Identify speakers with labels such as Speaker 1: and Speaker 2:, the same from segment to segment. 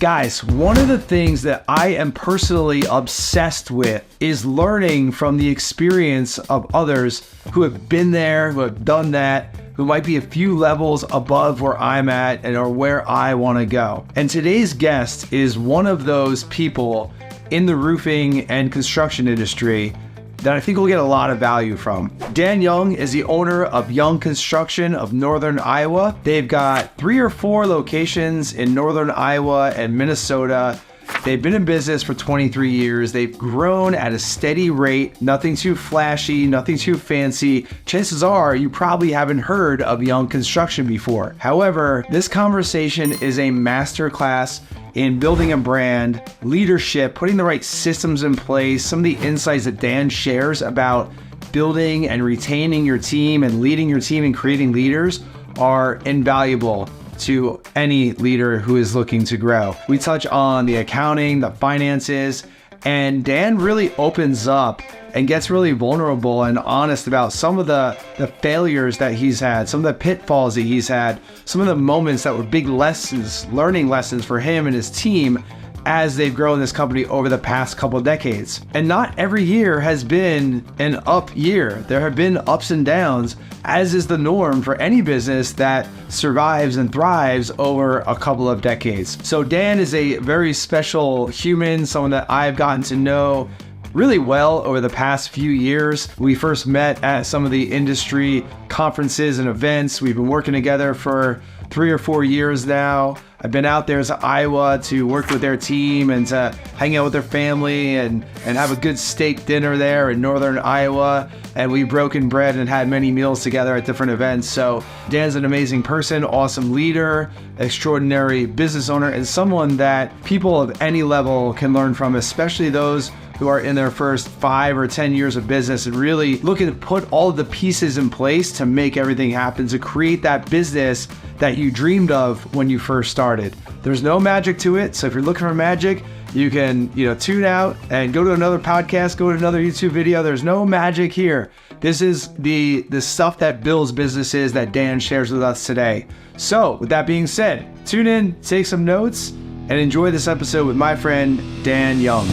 Speaker 1: Guys, one of the things that I am personally obsessed with is learning from the experience of others who have been there, who have done that, who might be a few levels above where I'm at and or where I want to go. And today's guest is one of those people in the roofing and construction industry that I think we'll get a lot of value from. Dan Young is the owner of Young Construction of Northern Iowa. They've got 3 or 4 locations in Northern Iowa and Minnesota. They've been in business for 23 years. They've grown at a steady rate, nothing too flashy, nothing too fancy. Chances are you probably haven't heard of Young Construction before. However, this conversation is a masterclass in building a brand, leadership, putting the right systems in place. Some of the insights that Dan shares about building and retaining your team and leading your team and creating leaders are invaluable to any leader who is looking to grow. We touch on the accounting, the finances, and Dan really opens up and gets really vulnerable and honest about some of the failures that he's had, some of the pitfalls that he's had, some of the moments that were big lessons, learning lessons for him and his team as they've grown this company over the past couple of decades. And not every year has been an up year. There have been ups and downs, as is the norm for any business that survives and thrives over a couple of decades. So Dan is a very special human, someone that I've gotten to know really well over the past few years. We first met at some of the industry conferences and events. We've been working together for 3 or 4 years now. I've been out there to Iowa to work with their team and to hang out with their family and have a good steak dinner there in Northern Iowa. And we've broken bread and had many meals together at different events. So Dan's an amazing person, awesome leader, extraordinary business owner, and someone that people of any level can learn from, especially those who are in their first 5 or 10 years of business and really looking to put all of the pieces in place to make everything happen, to create that business that you dreamed of when you first started. There's no magic to it. So if you're looking for magic, you can, tune out and go to another podcast, go to another YouTube video. There's no magic here. This is the stuff that builds businesses that Dan shares with us today. So with that being said, tune in, take some notes, and enjoy this episode with my friend, Dan Young.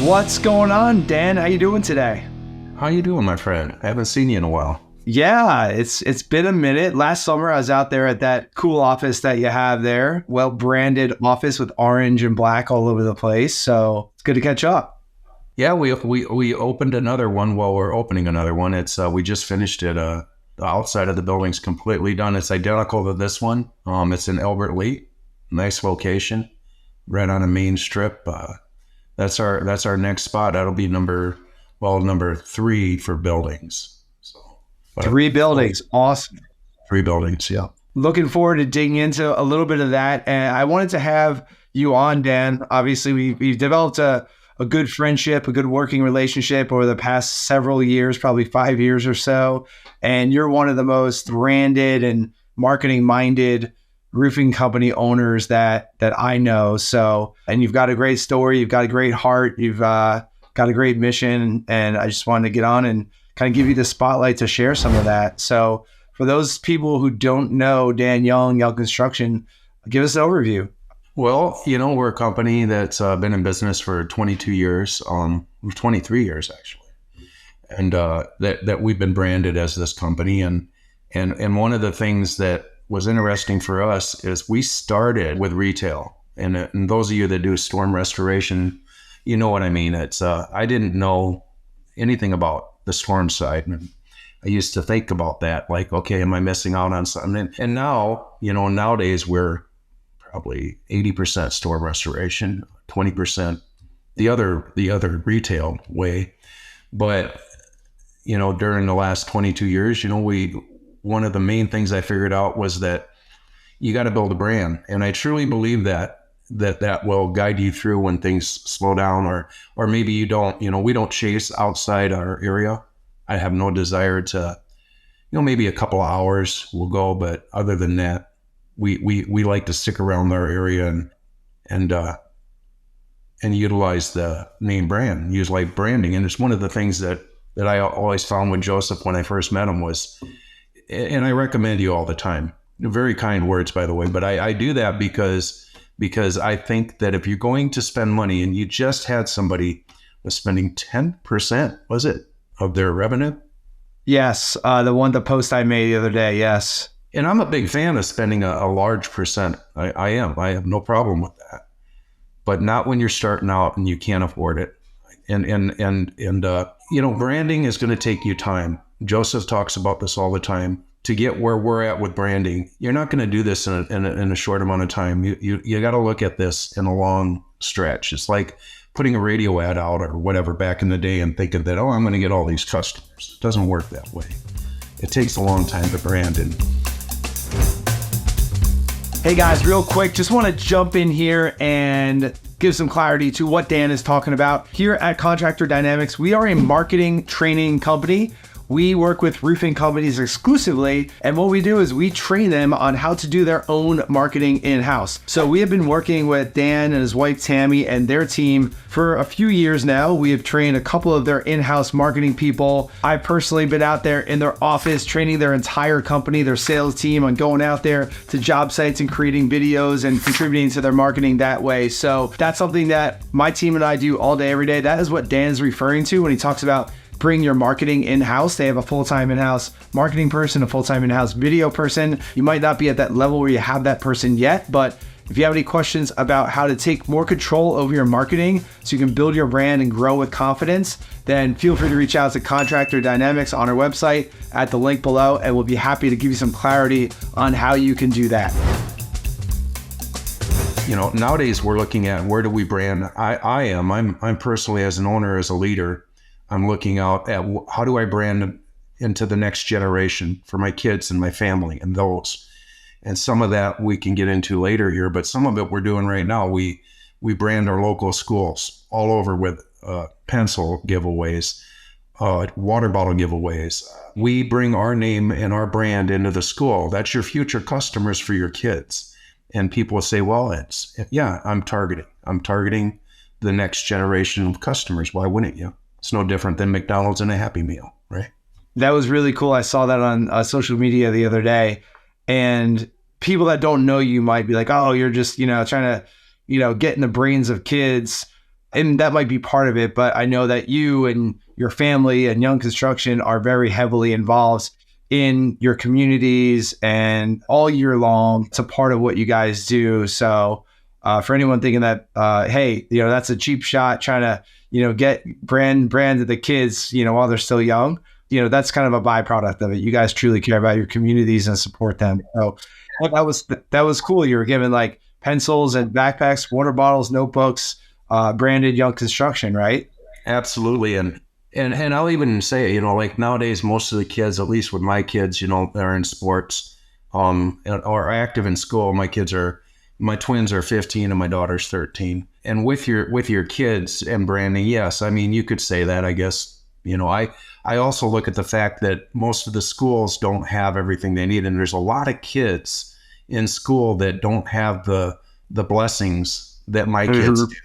Speaker 1: What's going on, Dan? How you doing today?
Speaker 2: How you doing, my friend? I haven't seen you in a while.
Speaker 1: Yeah, it's been a minute. Last summer, I was out there at that cool office that you have there. Well-branded office with orange and black all over the place. So it's good to catch up.
Speaker 2: Yeah, we opened another one. Well, we're opening another one. It's we just finished it. The outside of the building's completely done. It's identical to this one. It's in Albert Lee. Nice location, right on a main strip. That's our next spot. That'll be number 3 for buildings. So
Speaker 1: 3 buildings, awesome.
Speaker 2: 3 buildings, yeah.
Speaker 1: Looking forward to digging into a little bit of that. And I wanted to have you on, Dan. Obviously, we've developed a good friendship, a good working relationship over the past several years, probably 5 years or so. And you're one of the most branded and marketing-minded roofing company owners that I know. So, and you've got a great story, you've got a great heart, you've got a great mission, and I just wanted to get on and kind of give you the spotlight to share some of that. So for those people who don't know Dan Young, Young Construction, give us an overview.
Speaker 2: Well, we're a company that's been in business for 22 years, 23 years actually. And that we've been branded as this company. And one of the things that was interesting for us is we started with retail, and those of you that do storm restoration, you know what I mean. It's I didn't know anything about the storm side, and I used to think about that, like, okay, am I missing out on something? And now, nowadays we're probably 80% storm restoration, 20% the other retail way. But during the last 22 years, one of the main things I figured out was that you got to build a brand. And I truly believe that will guide you through when things slow down or maybe you don't, we don't chase outside our area. I have no desire to, maybe a couple of hours we'll go, but other than that, we like to stick around our area and utilize the name brand, use like branding. And it's one of the things that that I always found with Joseph when I first met him was, and I recommend you all the time. Very kind words, by the way, but I do that because I think that if you're going to spend money and you just had somebody was spending 10%, was it, of their revenue?
Speaker 1: Yes, the post I made the other day, yes.
Speaker 2: And I'm a big fan of spending a large percent. I am. I have no problem with that. But not when you're starting out and you can't afford it. And branding is going to take you time. Joseph talks about this all the time. To get where we're at with branding, you're not going to do this in a short amount of time. You got to look at this in a long stretch. It's like putting a radio ad out or whatever back in the day and thinking that, I'm going to get all these customers. It doesn't work that way. It takes a long time to brand. And
Speaker 1: hey guys, real quick, just want to jump in here and give some clarity to what Dan is talking about. Here at Contractor Dynamics, we are a marketing training company. We work with roofing companies exclusively, and what we do is we train them on how to do their own marketing in-house. So we have been working with Dan and his wife Tammy and their team for a few years now. We have trained a couple of their in-house marketing people. I've personally been out there in their office training their entire company, their sales team, on going out there to job sites and creating videos and contributing to their marketing that way. So that's something that my team and I do all day, every day. That is what Dan is referring to when he talks about bring your marketing in-house. They have a full-time in-house marketing person, a full-time in-house video person. You might not be at that level where you have that person yet, but if you have any questions about how to take more control over your marketing so you can build your brand and grow with confidence, then feel free to reach out to Contractor Dynamics on our website at the link below, and we'll be happy to give you some clarity on how you can do that.
Speaker 2: Nowadays we're looking at where do we brand. I'm personally, as an owner, as a leader, I'm looking out at how do I brand into the next generation for my kids and my family and those. And some of that we can get into later here, but some of it we're doing right now. We brand our local schools all over with pencil giveaways, water bottle giveaways. We bring our name and our brand into the school. That's your future customers for your kids. And people will say, well, I'm targeting the next generation of customers. Why wouldn't you? It's no different than McDonald's and a Happy Meal, right?
Speaker 1: That was really cool. I saw that on social media the other day, and people that don't know you might be like, oh, you're just, trying to, get in the brains of kids. And that might be part of it. But I know that you and your family and Young Construction are very heavily involved in your communities and all year long. It's a part of what you guys do. So for anyone thinking that, hey, that's a cheap shot trying to, get brand to the kids, while they're still young, that's kind of a byproduct of it. You guys truly care about your communities and support them. So that was cool. You were giving like pencils and backpacks, water bottles, notebooks, branded Young Construction, right?
Speaker 2: Absolutely. And I'll even say, like nowadays, most of the kids, at least with my kids, they're in sports, or active in school. My twins are 15 and my daughter's 13. And with your kids and branding, yes, I mean, you could say that, I guess. I also look at the fact that most of the schools don't have everything they need. And there's a lot of kids in school that don't have the blessings that my kids do.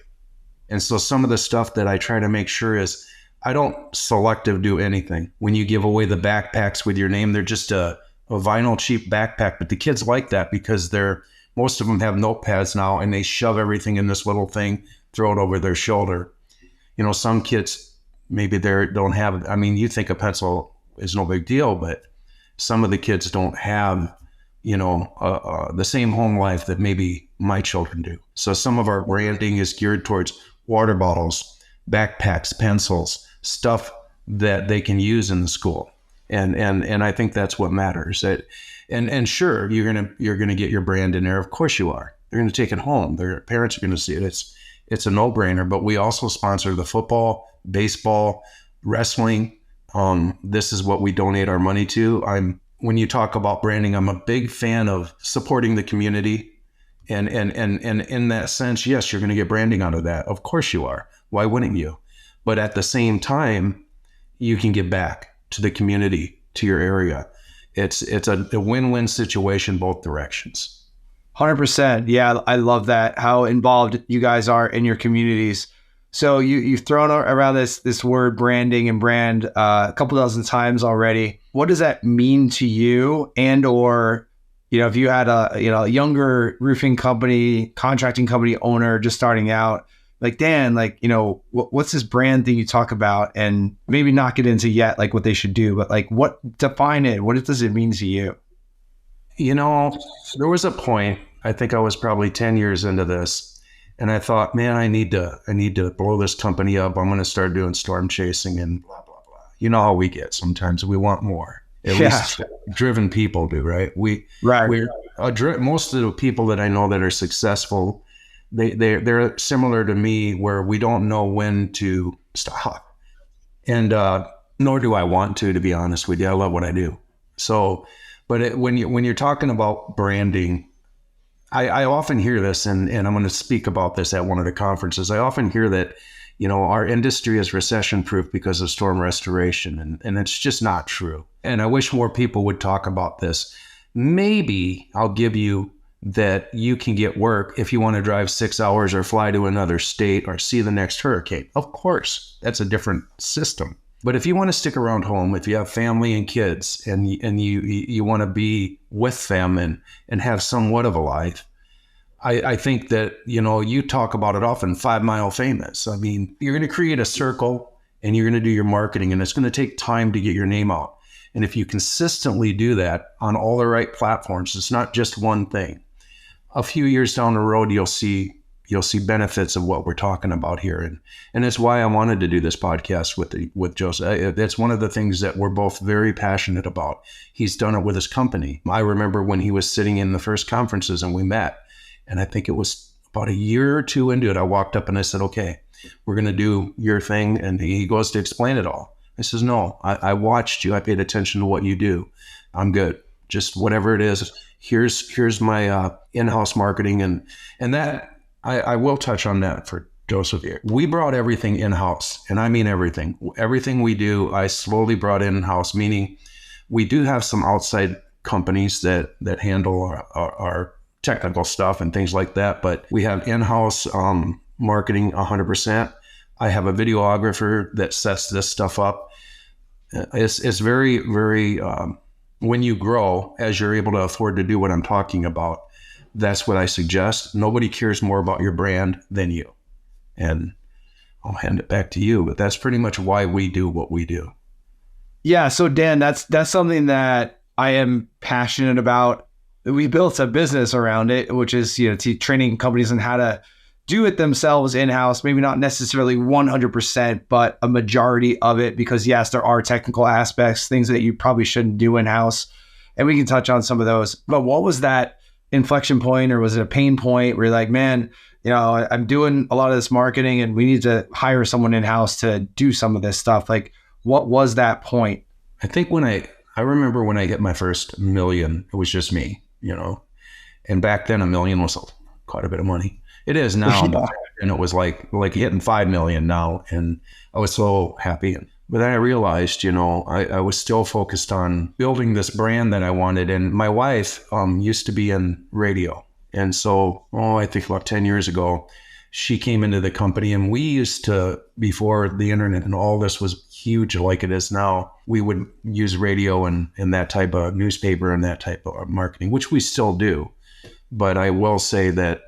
Speaker 2: And so some of the stuff that I try to make sure is I don't selective do anything. When you give away the backpacks with your name, they're just a vinyl cheap backpack. But the kids like that because most of them have notepads now, and they shove everything in this little thing, throw it over their shoulder. Some kids, maybe they don't have, you think a pencil is no big deal, but some of the kids don't have, the same home life that maybe my children do. So some of our branding is geared towards water bottles, backpacks, pencils, stuff that they can use in the school. And I think that's what matters. And sure, you're gonna get your brand in there. Of course you are. They're gonna take it home. Their parents are gonna see it. It's a no-brainer. But we also sponsor the football, baseball, wrestling. This is what we donate our money to. When you talk about branding, I'm a big fan of supporting the community. And in that sense, yes, you're gonna get branding out of that. Of course you are. Why wouldn't you? But at the same time, you can give back to the community, to your area. It's a win-win situation, both directions.
Speaker 1: 100%. Yeah, I love that, how involved you guys are in your communities. So you've thrown around this word branding and brand a couple dozen times already. What does that mean to you? And or if you had a younger roofing company, contracting company owner just starting out, like Dan, what's this brand thing you talk about, and maybe not get into yet like what they should do, but like define it. What does it mean to you?
Speaker 2: There was a point, I think I was probably 10 years into this, and I thought, man, I need to blow this company up. I'm going to start doing storm chasing and blah, blah, blah. You know how we get sometimes. We want more. At least driven people do, right? Most of the people that I know that are successful, they're similar to me, where we don't know when to stop. And nor do I want to be honest with you. I love what I do. So, but when you're talking about branding, I often hear this, and I'm going to speak about this at one of the conferences. I often hear that, our industry is recession proof because of storm restoration, and it's just not true. And I wish more people would talk about this. Maybe I'll give you that you can get work if you want to drive 6 hours or fly to another state or see the next hurricane. Of course, that's a different system. But if you want to stick around home, if you have family and kids, and you want to be with them and have somewhat of a life, I think that, you talk about it often, 5 Mile Famous. I mean, you're going to create a circle and you're going to do your marketing, and it's going to take time to get your name out. And if you consistently do that on all the right platforms, it's not just one thing. A few years down the road, you'll see benefits of what we're talking about here. And that's why I wanted to do this podcast with Joseph. That's one of the things that we're both very passionate about. He's done it with his company. I remember when he was sitting in the first conferences and we met, and I think it was about a year or two into it, I walked up and I said, okay, we're going to do your thing. And he goes to explain it all. I says, no, I watched you. I paid attention to what you do. I'm good. Just whatever it is. Here's my in-house marketing. And that, I will touch on that for Joseph here. We brought everything in-house, and I mean everything. Everything we do, I slowly brought in-house, meaning we do have some outside companies that handle our technical stuff and things like that, but we have in-house marketing 100%. I have a videographer that sets this stuff up. It's very, very, when you grow, as you're able to afford to do what I'm talking about, that's what I suggest. Nobody cares more about your brand than you. And I'll hand it back to you, but that's pretty much why we do what we do.
Speaker 1: Yeah. So Dan, that's something that I am passionate about. We built a business around it, which is, training companies on how to do it themselves in-house, maybe not necessarily 100%, but a majority of it, because yes, there are technical aspects, things that you probably shouldn't do in-house. And we can touch on some of those. But what was that inflection point, or was it a pain point where you're like, man, I'm doing a lot of this marketing and we need to hire someone in-house to do some of this stuff? Like, what was that point?
Speaker 2: I think I remember when I hit my first $1 million, it was just me, and back then $1 million was quite a bit of money. It is now, yeah. And it was like hitting 5 million now, and I was so happy. But then I realized, I was still focused on building this brand that I wanted. And my wife used to be in radio. And so, I think about 10 years ago, she came into the company, and we used to, before the internet and all this was huge like it is now, we would use radio and that type of newspaper and that type of marketing, which we still do. But I will say that,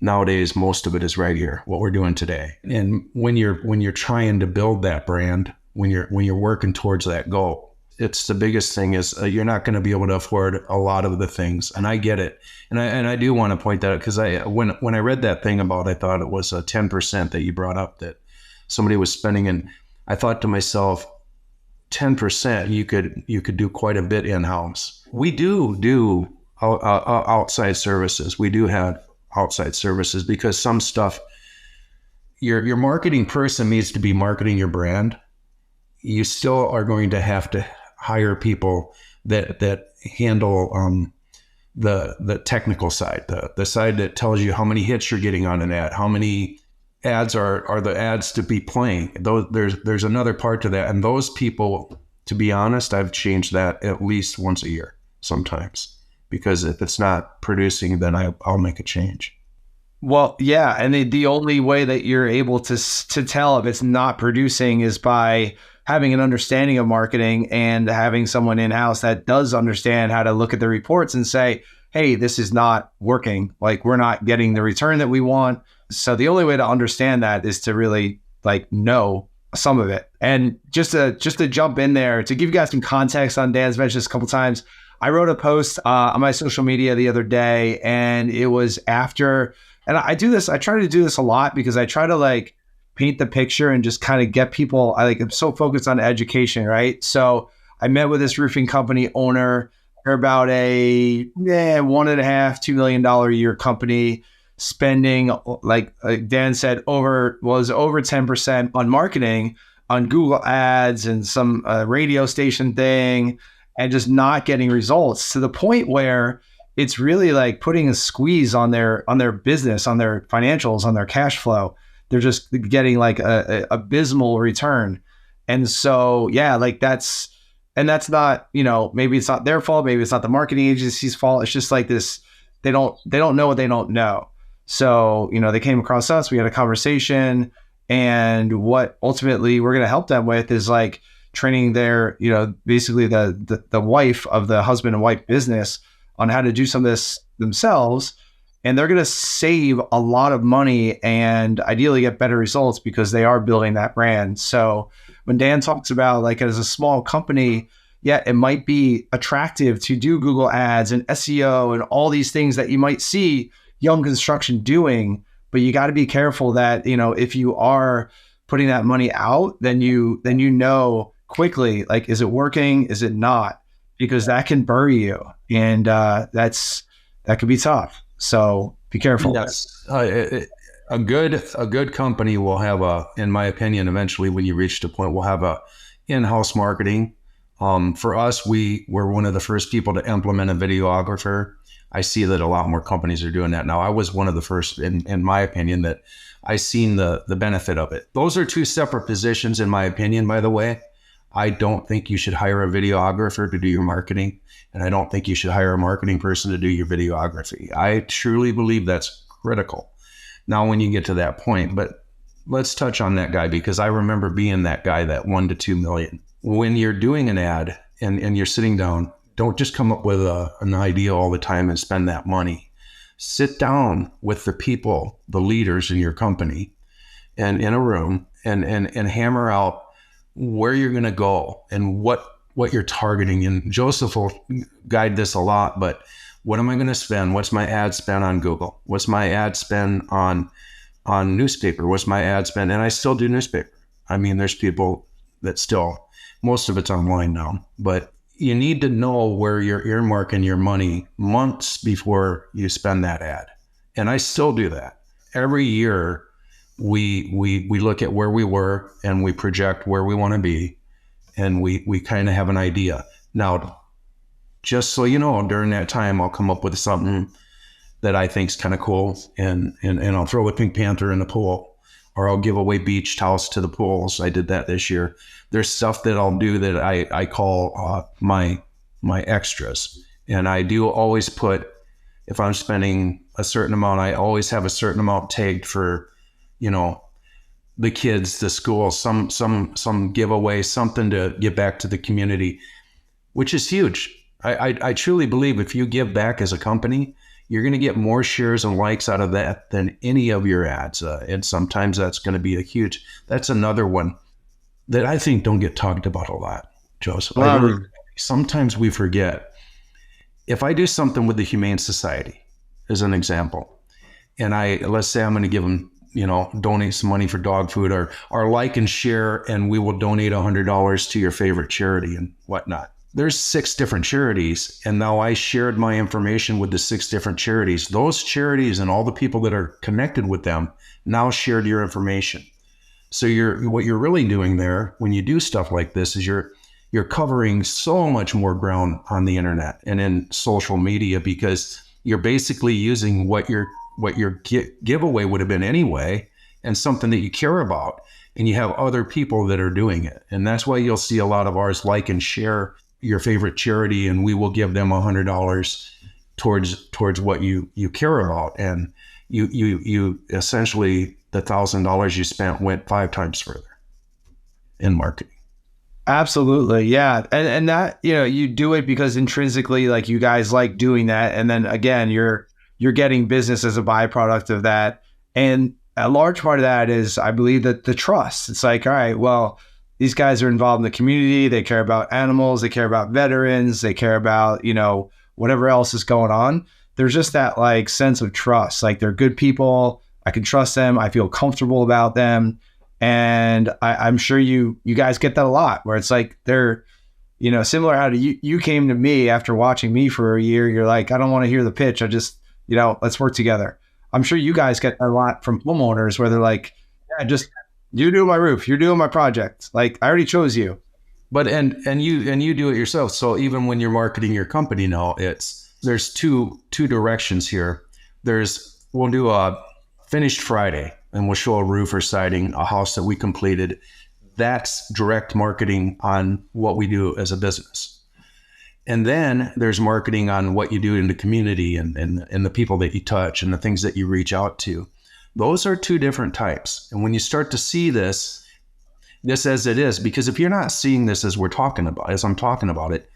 Speaker 2: nowadays, most of it is right here, what we're doing today. And when you're trying to build that brand, when you're working towards that goal, it's the biggest thing is you're not going to be able to afford a lot of the things. And I get it. And I do want to point that out, because when I read that thing about, I thought it was a 10% that you brought up that somebody was spending. And I thought to myself, 10%, you could do quite a bit in-house. We do outside services. We do have outside services, because some stuff, your marketing person needs to be marketing your brand. You still are going to have to hire people that handle the technical side, the side that tells you how many hits you're getting on an ad, how many ads are the ads to be playing. There's another part to that, and those people, to be honest, I've changed that at least once a year sometimes. Because if it's not producing, then I'll make a change.
Speaker 1: Well, yeah, and the only way that you're able to tell if it's not producing is by having an understanding of marketing and having someone in house that does understand how to look at the reports and say, "Hey, this is not working. Like we're not getting the return that we want." So the only way to understand that is to really like know some of it. And just to jump in there to give you guys some context on Dan's mentioned this a couple times. I wrote a post on my social media the other day, and it was after. And I do this. I try to do this a lot because I try to like paint the picture and just kind of get people. I'm so focused on education, right? So I met with this roofing company owner. They're about a $1.5–2 million a year company, spending like Dan said over 10% on marketing, on Google ads and some radio station thing, and just not getting results to the point where it's really like putting a squeeze on their business, on their financials, on their cash flow. They're just getting like a abysmal return. And so, yeah, like that's not, maybe it's not their fault. Maybe it's not the marketing agency's fault. It's just like this, they don't know what they don't know. So, they came across us, we had a conversation, and what ultimately we're going to help them with is like training their, basically the wife of the husband and wife business on how to do some of this themselves. And they're going to save a lot of money and ideally get better results because they are building that brand. So when Dan talks about like as a small company, yeah, it might be attractive to do Google ads and SEO and all these things that you might see young construction doing, but you got to be careful that, if you are putting that money out, then you know quickly, like, is it working? Is it not? Because that can bury you. And that could be tough. So be careful.
Speaker 2: Yes. A good company will have in my opinion, eventually when you reach the point, we'll have a in-house marketing. For us, we were one of the first people to implement a videographer. I see that a lot more companies are doing that now. I was one of the first, in my opinion, that I seen the benefit of it. Those are two separate positions, in my opinion, by the way. I don't think you should hire a videographer to do your marketing, and I don't think you should hire a marketing person to do your videography. I truly believe that's critical. Now, when you get to that point, but let's touch on that guy, because I remember being that guy, that 1 to 2 million. When you're doing an ad and you're sitting down, don't just come up with an idea all the time and spend that money. Sit down with the people, the leaders in your company, and in a room and hammer out where you're going to go and what you're targeting. And Joseph will guide this a lot, but what am I going to spend? What's my ad spend on Google? What's my ad spend on newspaper? What's my ad spend? And I still do newspaper. I mean, there's people that still, most of it's online now, but you need to know where you're earmarking your money months before you spend that ad. And I still do that. Every year we look at where we were and we project where we want to be, and we kind of have an idea. Now, just so you know, during that time, I'll come up with something that I think is kind of cool, and I'll throw a Pink Panther in the pool, or I'll give away beach towels to the pools. I did that this year. There's stuff that I'll do that I call my extras. And I do always put, if I'm spending a certain amount, I always have a certain amount tagged for, the kids, the school, some giveaway, something to give back to the community, which is huge. I truly believe if you give back as a company, you're going to get more shares and likes out of that than any of your ads. And sometimes that's going to be that's another one that I think don't get talked about a lot, Joseph. Sometimes we forget. If I do something with the Humane Society, as an example, and let's say I'm going to give them, donate some money for dog food, or like and share, and we will donate $100 to your favorite charity and whatnot. There's 6 different charities, and now I shared my information with the 6 different charities. Those charities and all the people that are connected with them now shared your information. So what you're really doing there when you do stuff like this is you're covering so much more ground on the internet and in social media, because you're basically using what your giveaway would have been anyway, and something that you care about, and you have other people that are doing it. And that's why you'll see a lot of ours like and share your favorite charity, and we will give them $100 towards what you care about. And you essentially, the $1,000 you spent went 5 times further in marketing.
Speaker 1: Absolutely. Yeah. And that, you do it because intrinsically, like, you guys like doing that. And then again, you're getting business as a byproduct of that. And a large part of that is, I believe, that the trust. It's like, all right, well, these guys are involved in the community. They care about animals. They care about veterans. They care about, whatever else is going on. There's just that like sense of trust. Like, they're good people. I can trust them. I feel comfortable about them. And I'm sure you guys get that a lot, where it's like they're, similar how to you came to me after watching me for a year. You're like, I don't want to hear the pitch. I just, let's work together. I'm sure you guys get a lot from homeowners where they're like, yeah, just, you do my roof, you're doing my project. Like, I already chose you.
Speaker 2: But and you do it yourself. So even when you're marketing your company now, there's two directions here. We'll do a finished Friday, and we'll show a roof or siding, a house that we completed. That's direct marketing on what we do as a business. And then there's marketing on what you do in the community and the people that you touch and the things that you reach out to. Those are 2 different types. And when you start to see this as it is, because if you're not seeing this as I'm talking about it,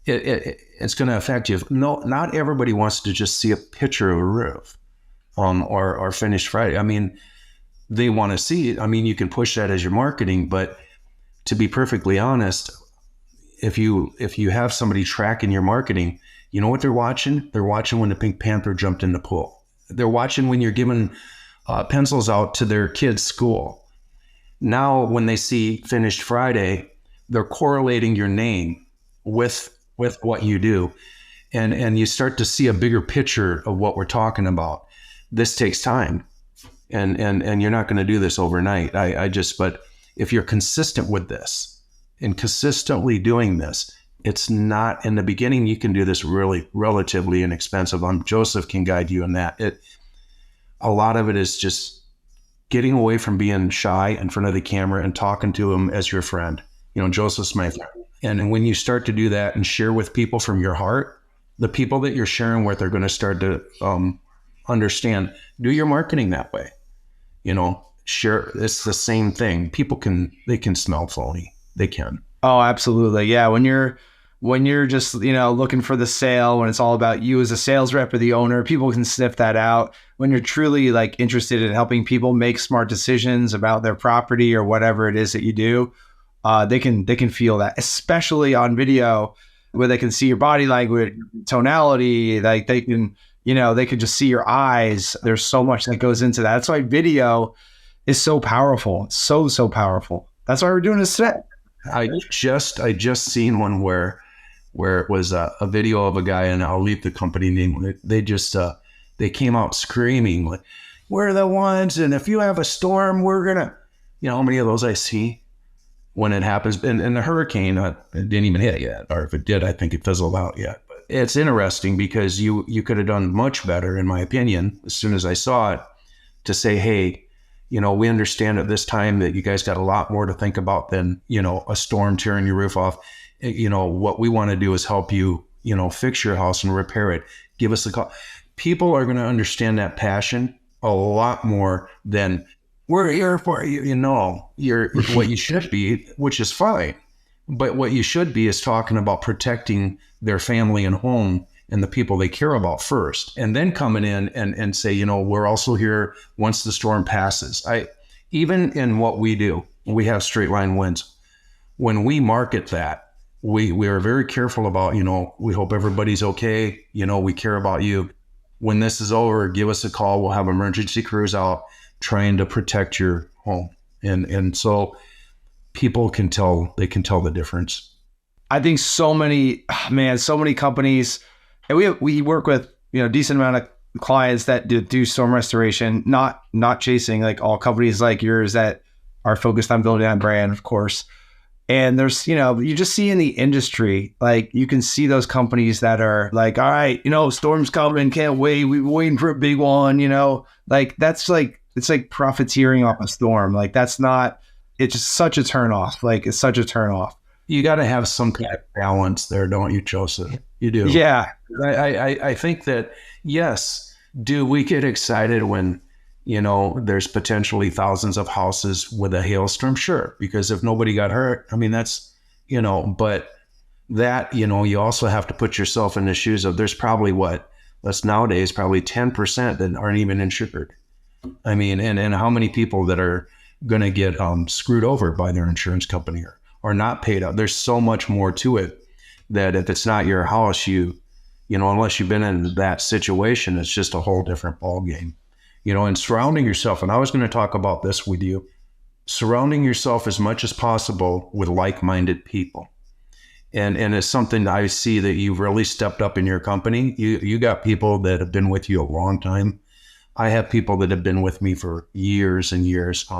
Speaker 2: it's going to affect you. No, not everybody wants to just see a picture of a roof or finished Friday. I mean, they want to see it. I mean, you can push that as your marketing, but to be perfectly honest, if you have somebody tracking your marketing, you know what they're watching? They're watching when the Pink Panther jumped in the pool. They're watching when you're giving pencils out to their kids' school. Now, when they see finished Friday, they're correlating your name with what you do. And you start to see a bigger picture of what we're talking about. This takes time. And you're not going to do this overnight. But if you're consistent with this and consistently doing this, it's not, in the beginning, you can do this really relatively inexpensive. Joseph can guide you in that. A lot of it is just getting away from being shy in front of the camera and talking to him as your friend. Joseph's my friend. And when you start to do that and share with people from your heart, the people that you're sharing with are going to start to understand. Do your marketing that way. Share. It's the same thing. People can smell phony. They can.
Speaker 1: Oh, absolutely. Yeah. When you're just, looking for the sale, when it's all about you as a sales rep or the owner, people can sniff that out. When you're truly like interested in helping people make smart decisions about their property or whatever it is that you do, they can feel that, especially on video, where they can see your body language, tonality, like they can just see your eyes. There's so much that goes into that. That's why video is so powerful. So powerful. That's why we're doing this today.
Speaker 2: I just seen one where it was a video of a guy, and I'll leave the company name. They came out screaming, like, we're the ones, and if you have a storm, we're gonna, how many of those I see when it happens. And the hurricane, it didn't even hit yet, or if it did, I think it fizzled out yet. But it's interesting because you could have done much better, in my opinion, as soon as I saw it, to say, hey, we understand at this time that you guys got a lot more to think about than, a storm tearing your roof off. What we want to do is help you, fix your house and repair it. Give us a call. People are going to understand that passion a lot more than we're here for you. You're what you should be, which is fine. But what you should be is talking about protecting their family and home and the people they care about first, and then coming in and say, we're also here once the storm passes. Even in what we do, we have straight line winds. When we market that, we are very careful about, we hope everybody's okay. We care about you. When this is over, give us a call. We'll have emergency crews out trying to protect your home. And so people can tell the difference.
Speaker 1: I think so many companies, and we work with, decent amount of clients that do storm restoration, not chasing like all companies like yours that are focused on building that brand, of course. And there's, you just see in the industry, like you can see those companies that are like, all right, storm's coming, can't wait. We've been waiting for a big one, like that's like, it's like profiteering off a storm. Like it's just such a turnoff. Like it's such a turnoff.
Speaker 2: You got to have some kind of balance there, don't you, Joseph? You do.
Speaker 1: Yeah.
Speaker 2: I think that, yes, Do we get excited when, there's potentially thousands of houses with a hailstorm? Sure, because if nobody got hurt, I mean, that's, but that, you also have to put yourself in the shoes of there's probably that's nowadays probably 10% that aren't even insured. I mean, and how many people that are going to get screwed over by their insurance company or not paid out. There's so much more to it that if it's not your house, unless you've been in that situation, it's just a whole different ball game, and surrounding yourself. And I was going to talk about this with you, surrounding yourself as much as possible with like-minded people. And it's something that I see that you've really stepped up in your company. You got people that have been with you a long time. I have people that have been with me for years and years.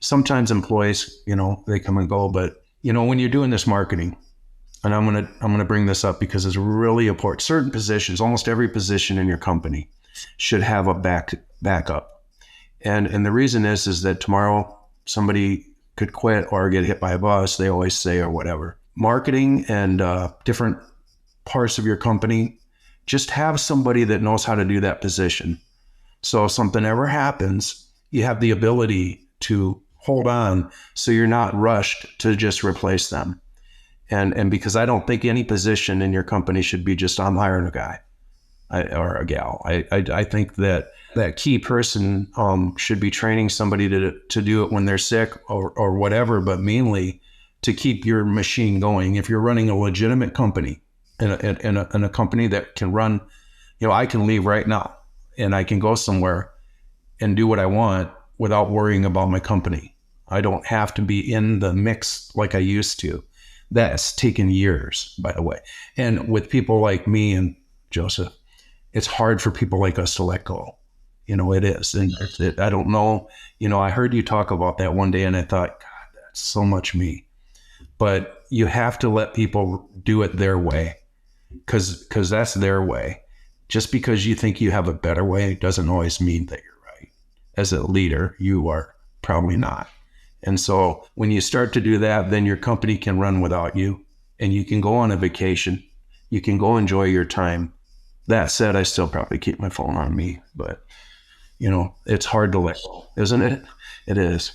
Speaker 2: Sometimes employees, they come and go, but when you're doing this marketing, and I'm gonna bring this up because it's really important. Certain positions, almost every position in your company, should have a backup. And the reason is that tomorrow somebody could quit or get hit by a bus. They always say or whatever. Marketing and different parts of your company, just have somebody that knows how to do that position. So if something ever happens, you have the ability to hold on so you're not rushed to just replace them. And because I don't think any position in your company should be just, I'm hiring a guy or a gal. I think that key person should be training somebody to do it when they're sick or whatever, but mainly to keep your machine going. If you're running a legitimate company and a company that can run, I can leave right now and I can go somewhere and do what I want without worrying about my company. I don't have to be in the mix like I used to. That's taken years, by the way. And with people like me and Joseph, it's hard for people like us to let go. It is. And I don't know, I heard you talk about that one day and I thought, God, that's so much me. But you have to let people do it their way because that's their way. Just because you think you have a better way doesn't always mean that you're right. As a leader, you are probably not. And so when you start to do that, then your company can run without you and you can go on a vacation. You can go enjoy your time. That said, I still probably keep my phone on me, but it's hard to let go, isn't it? It is.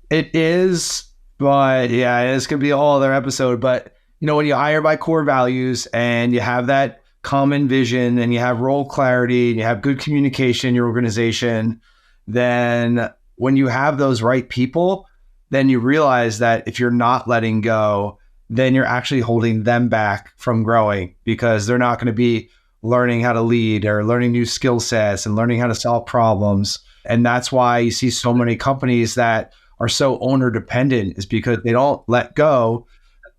Speaker 1: It is, but yeah, it's going to be a whole other episode. But, when you hire by core values and you have that common vision and you have role clarity and you have good communication in your organization, then when you have those right people, then you realize that if you're not letting go, then you're actually holding them back from growing because they're not going to be learning how to lead or learning new skill sets and learning how to solve problems. And that's why you see so many companies that are so owner dependent is because they don't let go.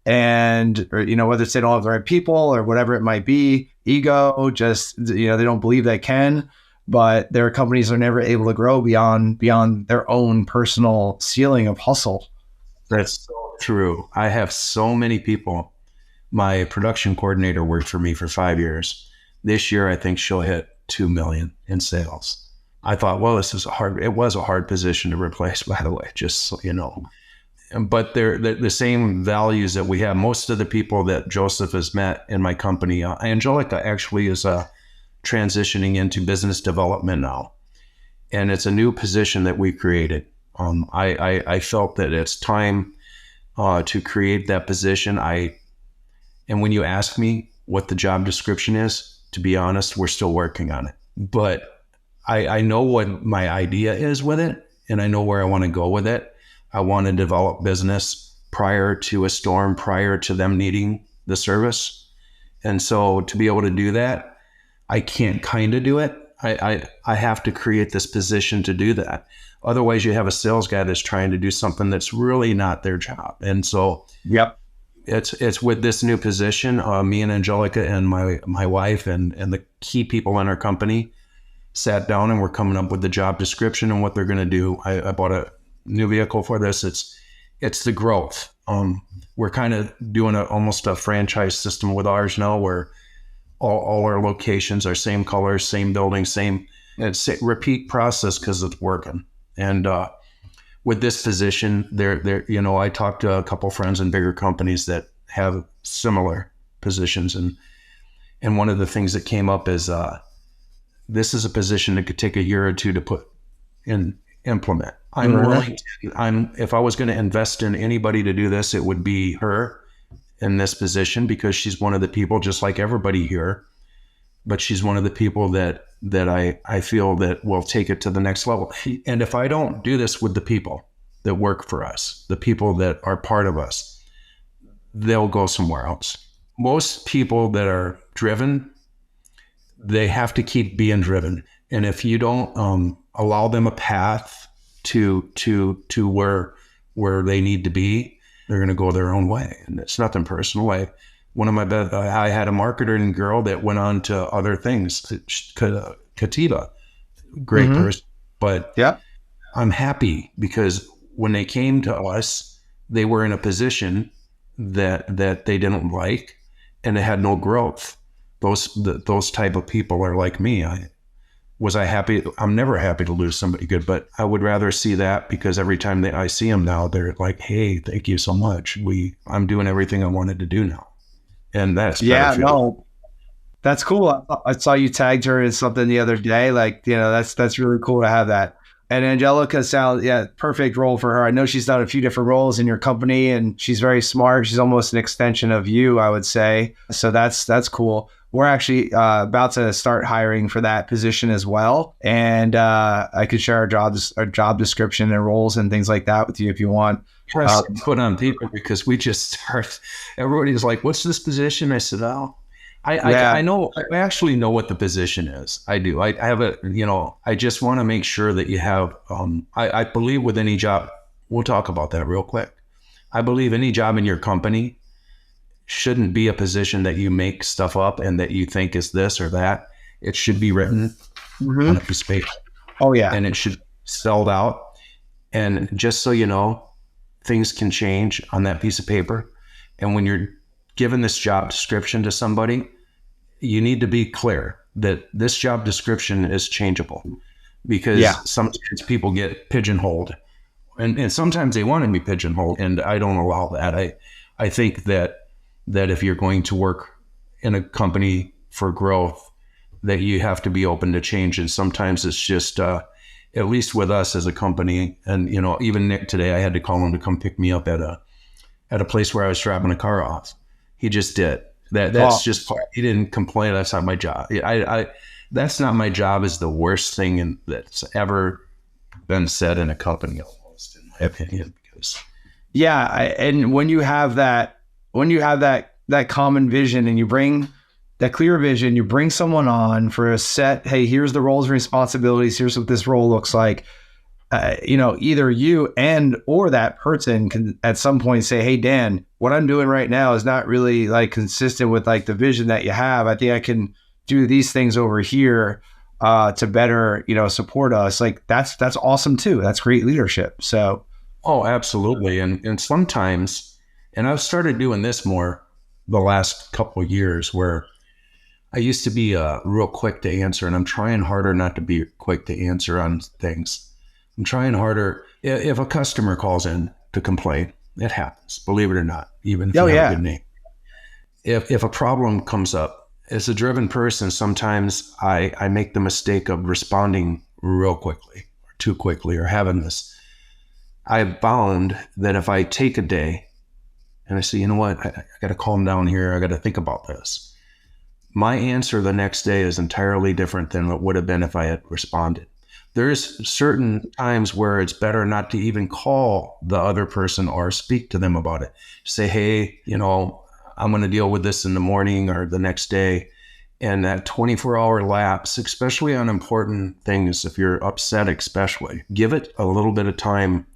Speaker 1: And, whether it's they don't have the right people or whatever it might be, ego, just, they don't believe they can. But their companies are never able to grow beyond their own personal ceiling of hustle.
Speaker 2: That's so true. I have so many people. My production coordinator worked for me for 5 years. This year, I think she'll hit 2 million in sales. I thought, well, it was a hard position to replace, by the way, just so you know. But they're the same values that we have. Most of the people that Joseph has met in my company, Angelica actually is transitioning into business development now. And it's a new position that we created. I felt that it's time to create that position. And when you ask me what the job description is, to be honest, we're still working on it. But I know what my idea is with it, and I know where I want to go with it. I want to develop business prior to a storm, prior to them needing the service. And so to be able to do that, I can't kind of do it. I have to create this position to do that. Otherwise, you have a sales guy that's trying to do something that's really not their job. And so,
Speaker 1: yep,
Speaker 2: it's with this new position, me and Angelica and my wife and the key people in our company sat down and we're coming up with the job description and what they're going to do. I bought a new vehicle for this. It's the growth. We're kind of doing almost a franchise system with ours now, where all our locations are same colors, same building, it's a repeat process because it's working. And with this position, I talked to a couple friends in bigger companies that have similar positions, and one of the things that came up is this is a position that could take a year or two to put in, implement. I'm willing to, if I was going to invest in anybody to do this, it would be her in this position, because she's one of the people, just like everybody here, but she's one of the people that I feel that will take it to the next level. And if I don't do this with the people that work for us, the people that are part of us, they'll go somewhere else. Most people that are driven, they have to keep being driven. And if you don't allow them a path to where they need to be, they're going to go their own way. And it's nothing personal. I had a marketing girl that went on to other things. Kativa, great person. But
Speaker 1: Yeah.
Speaker 2: I'm happy because when they came to us, they were in a position that they didn't like, and they had no growth. Those type of people are like me. Was I happy? I'm never happy to lose somebody good, but I would rather see that, because every time I see them now, they're like, "Hey, thank you so much. I'm doing everything I wanted to do now," and that's
Speaker 1: No, that's cool. I saw you tagged her in something the other day. Like, that's really cool to have that. And Angelica sounds, perfect role for her. I know she's done a few different roles in your company, and she's very smart. She's almost an extension of you, I would say. So that's cool. We're actually about to start hiring for that position as well. And I could share our job description and roles and things like that with you if you want.
Speaker 2: Press put on paper, because we just start. Everybody's like, "What's this position?" I said, "Oh, I know. I actually know what the position is. I do. I have I just want to make sure that you have. I believe with any job, we'll talk about that real quick. I believe any job in your company shouldn't be a position that you make stuff up and that you think is this or that. It should be written on a piece of paper.
Speaker 1: Oh yeah,
Speaker 2: and it should be spelled out. And just so you know, things can change on that piece of paper. And when you're given this job description to somebody, you need to be clear that this job description is changeable, because sometimes people get pigeonholed, and sometimes they want to be pigeonholed, and I don't allow that. I think that if you're going to work in a company for growth, that you have to be open to change. And sometimes it's just, at least with us as a company, and even Nick today, I had to call him to come pick me up at a place where I was dropping a car off. He just did. That's just part. He didn't complain. That's not my job. That's not my job is the worst thing that's ever been said in a company, almost, in my opinion. Because
Speaker 1: and when you have that common vision, and you bring that clear vision, you bring someone on for a set. Hey, here's the roles and responsibilities. Here's what this role looks like. Either you or that person can at some point say, "Hey, Dan, what I'm doing right now is not really like consistent with like the vision that you have. I think I can do these things over here to better, support us." Like that's awesome too. That's great leadership. So,
Speaker 2: oh, absolutely. And sometimes, and I've started doing this more the last couple of years, where I used to be real quick to answer, and I'm trying harder not to be quick to answer on things. I'm trying harder. If a customer calls in to complain, it happens, believe it or not, even if you have a good name. If a problem comes up, as a driven person, sometimes I make the mistake of responding real quickly or too quickly, or having this. I've found that if I take a day and I say, you know what, I got to calm down here, I got to think about this, my answer the next day is entirely different than what would have been if I had responded. There's certain times where it's better not to even call the other person or speak to them about it. Say, hey, I'm going to deal with this in the morning or the next day. And that 24-hour lapse, especially on important things, if you're upset especially, give it a little bit of time,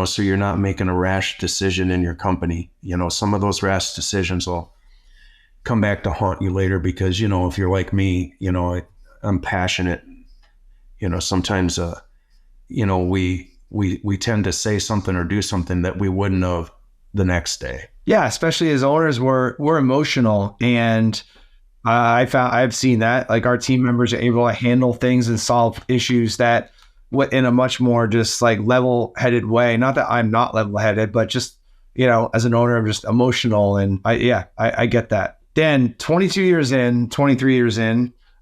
Speaker 2: so you're not making a rash decision in your company. Some of those rash decisions will come back to haunt you later, because, if you're like me, I'm passionate. Sometimes, we tend to say something or do something that we wouldn't have the next day.
Speaker 1: Yeah, especially as owners, we're emotional, and I've seen that. Like, our team members are able to handle things and solve issues that in a much more just like level-headed way. Not that I'm not level-headed, but just as an owner, I'm just emotional, and I get that. Dan, 23 years in,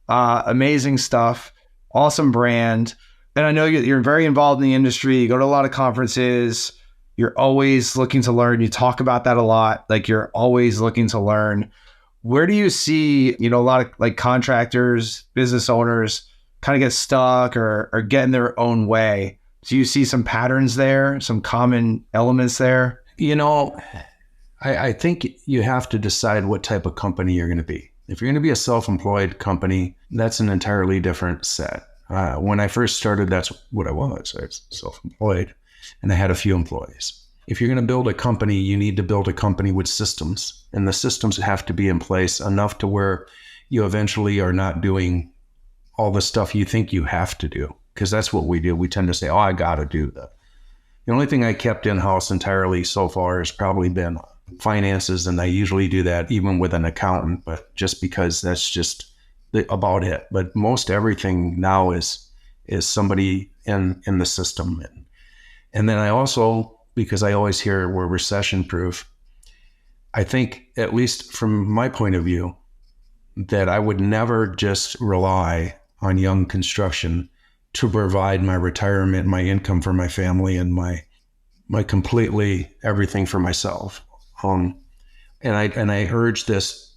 Speaker 1: Amazing stuff. Awesome brand. And I know you're very involved in the industry. You go to a lot of conferences. You're always looking to learn. You talk about that a lot. Like you're always looking to learn. Where do you see, a lot of like contractors, business owners kind of get stuck or get in their own way? Do you see some patterns there, some common elements there?
Speaker 2: I think you have to decide what type of company you're going to be. If you're going to be a self-employed company, that's an entirely different set. When I first started, that's what I was. I was self-employed and I had a few employees. If you're going to build a company, you need to build a company with systems, and the systems have to be in place enough to where you eventually are not doing all the stuff you think you have to do, because that's what we do. We tend to say, I got to do that. The only thing I kept in-house entirely so far has probably been finances, and I usually do that even with an accountant, but just because that's just about it. But most everything now is somebody in the system. And then I also, because I always hear we're recession proof, I think, at least from my point of view, that I would never just rely on young construction to provide my retirement, my income for my family, and my completely everything for myself. And I urge this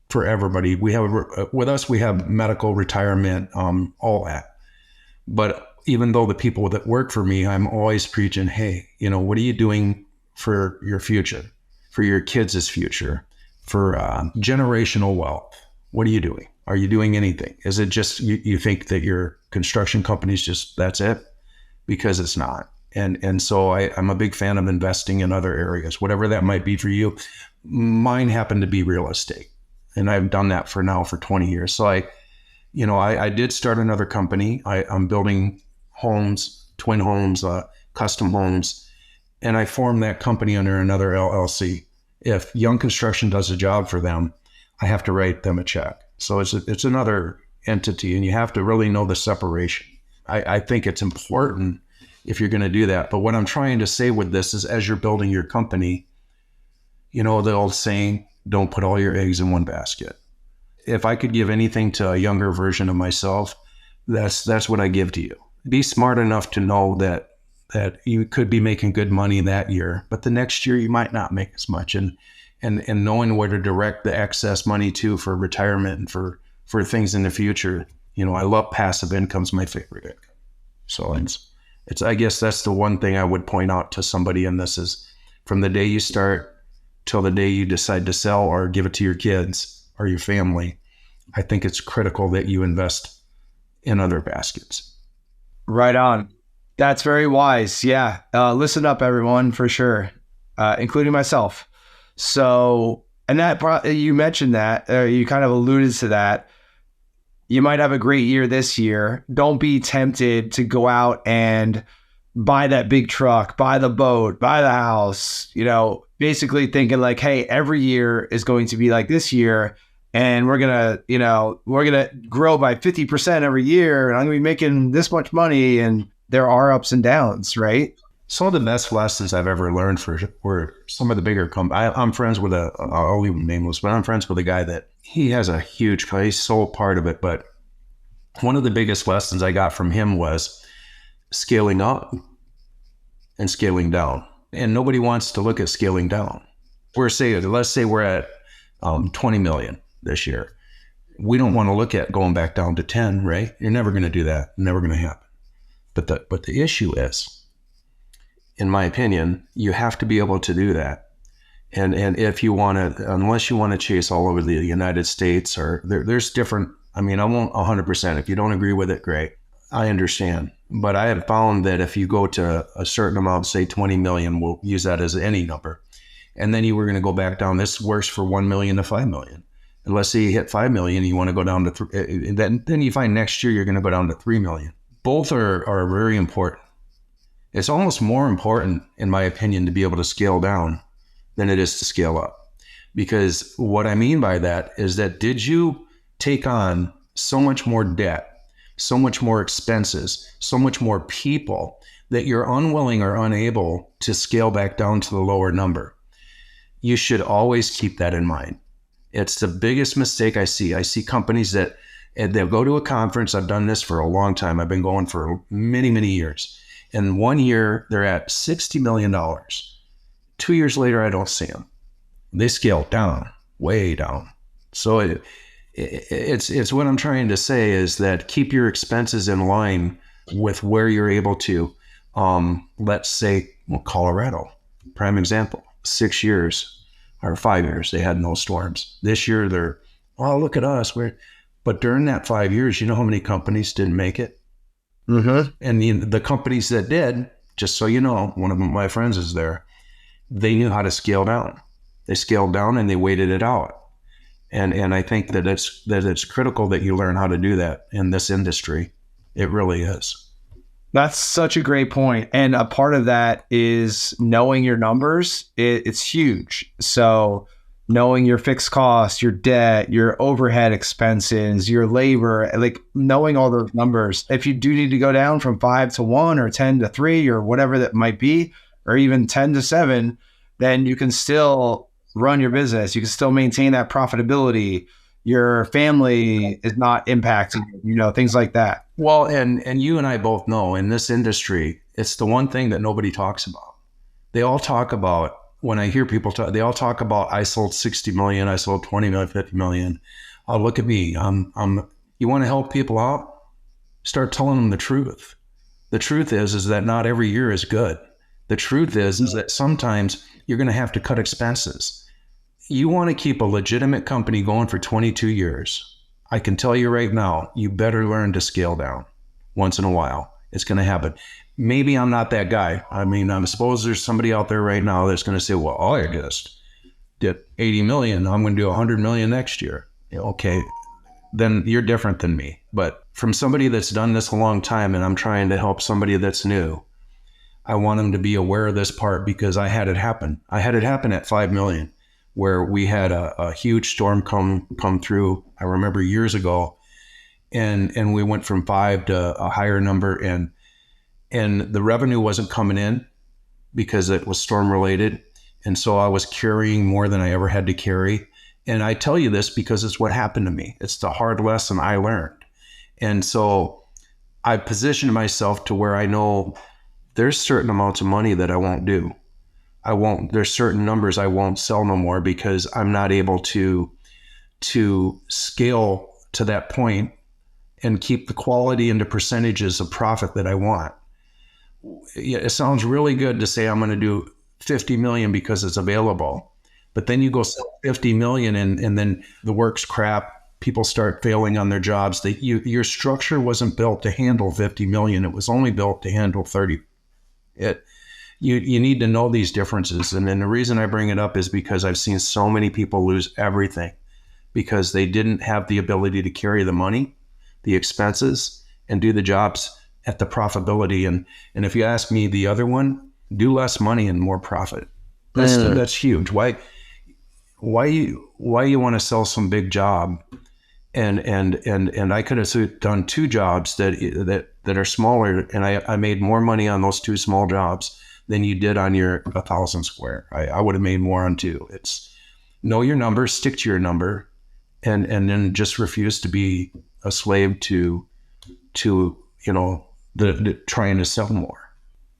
Speaker 2: for everybody. We have with us, we have medical, retirement, all that. But even though the people that work for me, I'm always preaching, hey, what are you doing for your future, for your kids' future, for generational wealth? What are you doing? Are you doing anything? Is it just you think that your construction company's just that's it? Because it's not. And so I'm a big fan of investing in other areas, whatever that might be for you. Mine happened to be real estate, and I've done that for 20 years. So I did start another company. I'm building homes, twin homes, custom homes, and I formed that company under another LLC. If Young Construction does a job for them, I have to write them a check. So it's another entity, and you have to really know the separation. I think it's important if you're going to do that. But what I'm trying to say with this is, as you're building your company, the old saying, don't put all your eggs in one basket. If I could give anything to a younger version of myself, that's what I give to you. Be smart enough to know that you could be making good money that year, but the next year you might not make as much. And knowing where to direct the excess money to for retirement and for things in the future. I love passive income. It's my favorite income. So it's I guess that's the one thing I would point out to somebody in this is, from the day you start till the day you decide to sell or give it to your kids or your family, I think it's critical that you invest in other baskets.
Speaker 1: Right on. That's very wise. Yeah. Listen up, everyone, for sure, including myself. So, and you mentioned that, you kind of alluded to that. You might have a great year this year. Don't be tempted to go out and buy that big truck, buy the boat, buy the house, basically thinking like, hey, every year is going to be like this year. And we're going to grow by 50% every year. And I'm going to be making this much money. And there are ups and downs, right?
Speaker 2: Some of the best lessons I've ever learned were some of the bigger companies. I'm friends with I'll leave him nameless, but I'm friends with a guy that he has a huge, he's so part of it. But one of the biggest lessons I got from him was scaling up and scaling down. And nobody wants to look at scaling down. Let's say we're at 20 million this year. We don't want to look at going back down to 10, right? You're never going to do that. Never going to happen. But the issue is, in my opinion, you have to be able to do that. And if you want to, unless you want to chase all over the United States, or there's different, I won't 100%. If you don't agree with it, great. I understand. But I have found that if you go to a certain amount, say 20 million, we'll use that as any number. And then you were going to go back down. This works for 1 million to 5 million. And let's say you hit 5 million, you want to go down to then you find next year you're going to go down to 3 million. Both are very important. It's almost more important, in my opinion, to be able to scale down than it is to scale up. Because what I mean by that is that, did you take on so much more debt, so much more expenses, so much more people that you're unwilling or unable to scale back down to the lower number? You should always keep that in mind. It's the biggest mistake I see. I see companies that, And they'll go to a conference. I've done this for a long time. I've been going for many, many years. And 1 year they're at $60 million. 2 years later, I don't see them. They scale down, way down. So it's what I'm trying to say is that keep your expenses in line with where you're able to. Let's say, Colorado, prime example, 6 years or 5 years, they had no storms. This year they're, oh, look at us. But during that 5 years, you know how many companies didn't make it?
Speaker 1: Mm-hmm.
Speaker 2: And the companies that did, just so you know, one of my friends is there, they knew how to scale down. They scaled down and they waited it out. And I think that it's critical that you learn how to do that in this industry. It really is.
Speaker 1: That's such a great point. And a part of that is knowing your numbers. It's huge. So knowing your fixed costs, your debt, your overhead expenses, your labor, like knowing all those numbers. If you do need to go down from 5 to 1 or 10 to 3 or whatever that might be, or even 10 to 7, then you can still run your business. You can still maintain that profitability. Your family is not impacted, things like that.
Speaker 2: Well, and you and I both know in this industry, it's the one thing that nobody talks about. They all talk about, when I hear people talk, they all talk about, I sold 60 million, I sold 20 million, 50 million. Oh, look at me. You want to help people out? Start telling them the truth. The truth is that not every year is good. The truth is that sometimes you're going to have to cut expenses. You want to keep a legitimate company going for 22 years. I can tell you right now, you better learn to scale down once in a while. It's going to happen. Maybe I'm not that guy. I mean, I suppose there's somebody out there right now that's going to say, well, I just did 80 million. I'm going to do 100 million next year. Okay, then you're different than me. But from somebody that's done this a long time and I'm trying to help somebody that's new, I want them to be aware of this part because I had it happen. I had it happen at 5 million. Where we had a huge storm come through. I remember years ago, and we went from 5 to a higher number, and the revenue wasn't coming in because it was storm related, and so I was carrying more than I ever had to carry. And I tell you this because it's what happened to me. It's the hard lesson I learned, and so I positioned myself to where I know there's certain amounts of money that I won't do. There's certain numbers I won't sell no more because I'm not able to scale to that point and keep the quality into percentages of profit that I want. It sounds really good to say I'm going to do 50 million because it's available, but then you go sell 50 million and then the work's crap. People start failing on their jobs. Your structure wasn't built to handle 50 million. It was only built to handle 30. You need to know these differences. And then the reason I bring it up is because I've seen so many people lose everything because they didn't have the ability to carry the money, the expenses, and do the jobs at the profitability. And if you ask me, the other one, do less money and more profit. That's huge. Why you want to sell some big job and I could have done 2 jobs that are smaller and I made more money on those 2 small jobs than you did on your 1,000 square. I would have made more on 2. It's know your number, stick to your number, and then just refuse to be a slave to the trying to sell more.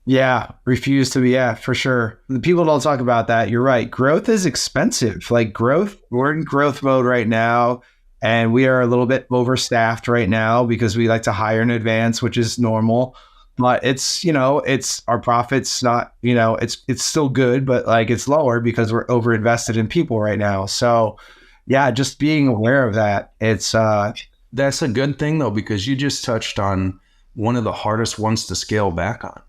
Speaker 1: Yeah, refuse to be, for sure. The people don't talk about that. You're right. Growth is expensive. Like we're in growth mode right now, and we are a little bit overstaffed right now because we like to hire in advance, which is normal. But it's our profits not, it's still good, but like it's lower because we're over invested in people right now. So yeah, just being aware of that.
Speaker 2: That's a good thing though, because you just touched on one of the hardest ones to scale back on.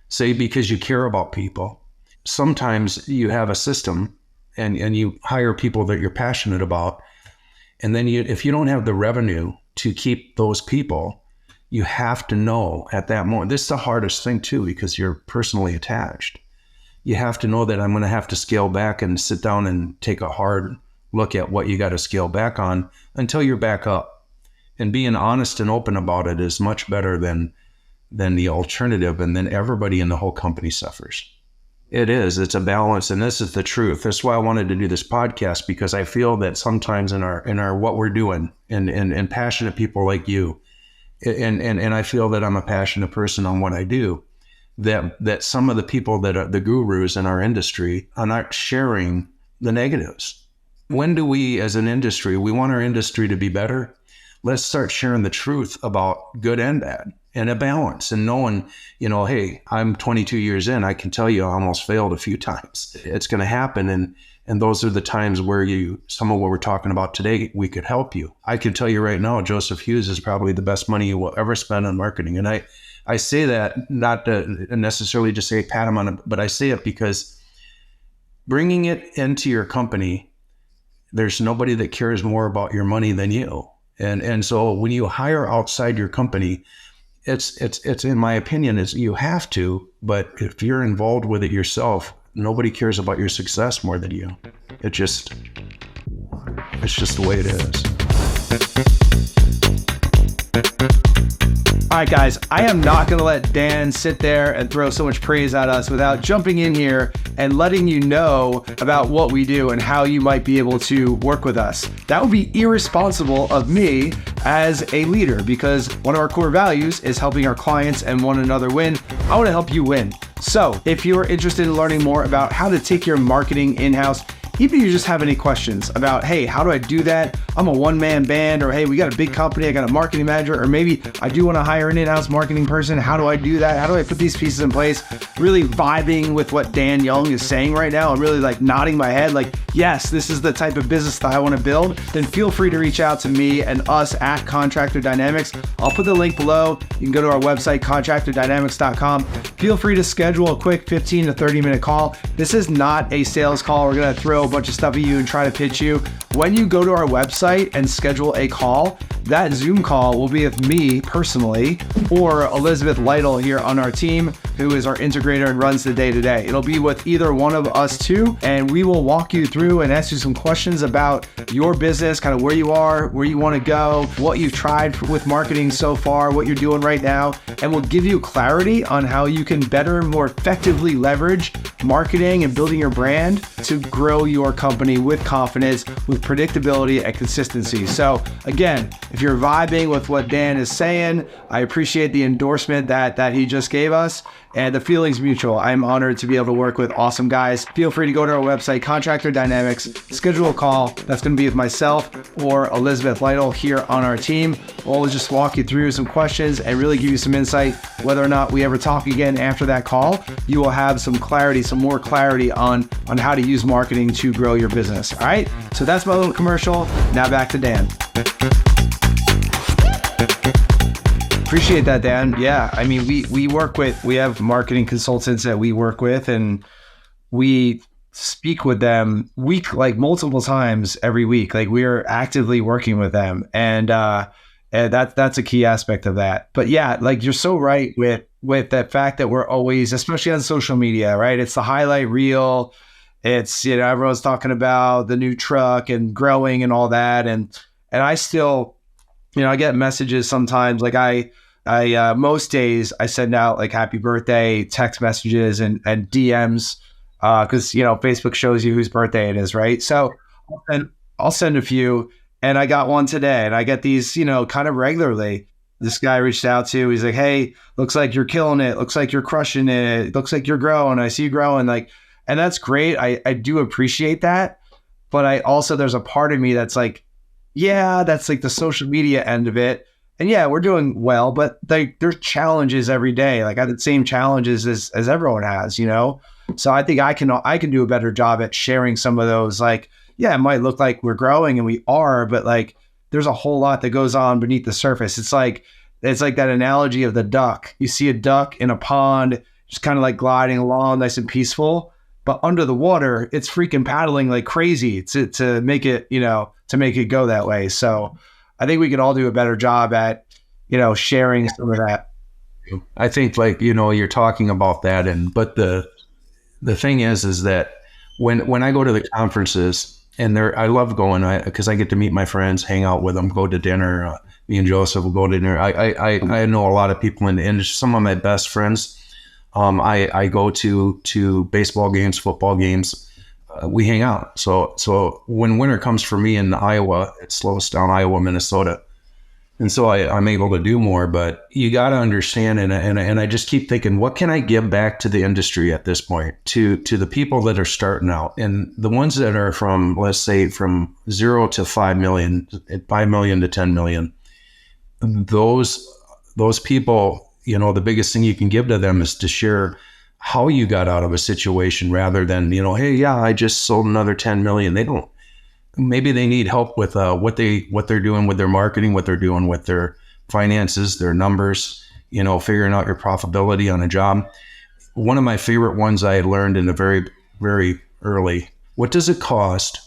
Speaker 2: Say, because you care about people. Sometimes you have a system and you hire people that you're passionate about. And then if you don't have the revenue to keep those people, you have to know at that moment, this is the hardest thing too, because you're personally attached. You have to know that I'm going to have to scale back and sit down and take a hard look at what you got to scale back on until you're back up. And being honest and open about it is much better than the alternative. And then everybody in the whole company suffers. It is. It's a balance, and this is the truth. That's why I wanted to do this podcast, because I feel that sometimes in our what we're doing, and passionate people like you, and I feel that I'm a passionate person on what I do. That some of the people that are the gurus in our industry are not sharing the negatives. When do we, as an industry, we want our industry to be better? Let's start sharing the truth about good and bad, and a balance, and knowing, hey, I'm 22 years in. I can tell you I almost failed a few times. It's going to happen. And those are the times where some of what we're talking about today, we could help you. I can tell you right now, Joseph Hughes is probably the best money you will ever spend on marketing. And I say that not to necessarily just say pat him on it, but I say it because bringing it into your company, there's nobody that cares more about your money than you. And so when you hire outside your company, it's in my opinion, is you have to, but if you're involved with it yourself, nobody cares about your success more than you. It's just the way it is.
Speaker 1: All right, guys, I am not going to let Dan sit there and throw so much praise at us without jumping in here and letting you know about what we do and how you might be able to work with us. That would be irresponsible of me as a leader, because one of our core values is helping our clients and one another win. I want to help you win. So if you're interested in learning more about how to take your marketing in-house, even if you just have any questions about, hey, how do I do that? I'm a one-man band, or hey, we got a big company, I got a marketing manager, or maybe I do want to hire an in-house marketing person. How do I do that? How do I put these pieces in place? Really vibing with what Dan Young is saying right now. I'm really like nodding my head like, yes, this is the type of business that I want to build. Then feel free to reach out to me and us at Contractor Dynamics. I'll put the link below. You can go to our website, contractordynamics.com. Feel free to schedule a quick 15 to 30 minute call. This is not a sales call. We're going to throw a bunch of stuff at you and try to pitch you. When you go to our website and schedule a call, that Zoom call will be with me personally or Elizabeth Lytle here on our team, who is our integrator and runs the day-to-day. It'll be with either one of us two, and we will walk you through and ask you some questions about your business, kind of where you are, where you want to go, what you've tried with marketing so far, what you're doing right now, and we'll give you clarity on how you can better, more effectively leverage marketing and building your brand to grow your company with confidence, with predictability and consistency. So again, if you're vibing with what Dan is saying, I appreciate the endorsement that he just gave us, and the feeling's mutual. I'm honored to be able to work with awesome guys. Feel free to go to our website, Contractor Dynamics, schedule a call. That's going to be with myself or Elizabeth Lytle here on our team. We'll just walk you through some questions and really give you some insight. Whether or not we ever talk again after that call, you will have some clarity, some more clarity on how to use marketing to grow your business. All right, so that's my little commercial. Now back to Dan. Appreciate that, Dan. Yeah, I mean, we have marketing consultants that we work with, and we speak with them multiple times every week. Like, we are actively working with them, and that's a key aspect of that. But yeah, like, you're so right with that fact that we're always, especially on social media, right? It's the highlight reel. It's, everyone's talking about the new truck and growing and all that, and I still, I get messages sometimes. Like I most days I send out like happy birthday text messages and DMs, because Facebook shows you whose birthday it is, right? So I'll send a few, and I got one today, and I get these kind of regularly. This guy reached out to, he's like, hey, looks like you're killing it, looks like you're crushing it, looks like you're growing, I see you growing, like, and that's great. I do appreciate that, but I also, there's a part of me that's like, yeah, that's like the social media end of it. And yeah, we're doing well, but there's challenges every day. Like, I have the same challenges as everyone has, So I think I can do a better job at sharing some of those. Like, yeah, it might look like we're growing, and we are, but like, there's a whole lot that goes on beneath the surface. It's like that analogy of the duck. You see a duck in a pond, just kind of like gliding along, nice and peaceful. But under the water, it's freaking paddling like crazy to make it, to make it go that way. So I think we could all do a better job at, sharing some of that.
Speaker 2: I think, like, you're talking about that, but the thing is that when I go to the conferences, and I love going, because I get to meet my friends, hang out with them, go to dinner. Me and Joseph will go to dinner. I know a lot of people in the industry. Some of my best friends I go to baseball games, football games. We hang out. So when winter comes for me in Iowa, it slows down Iowa, Minnesota. And so I'm able to do more, but you got to understand, and I just keep thinking, what can I give back to the industry at this point, to the people that are starting out, and the ones that are from, let's say, from 0 to 5 million, 5 million to 10 million. Those people, the biggest thing you can give to them is to share how you got out of a situation, rather than, hey, yeah, I just sold another 10 million. They don't. Maybe they need help with what they're doing with their marketing, what they're doing with their finances, their numbers, figuring out your profitability on a job. One of my favorite ones I had learned in a very, very early, what does it cost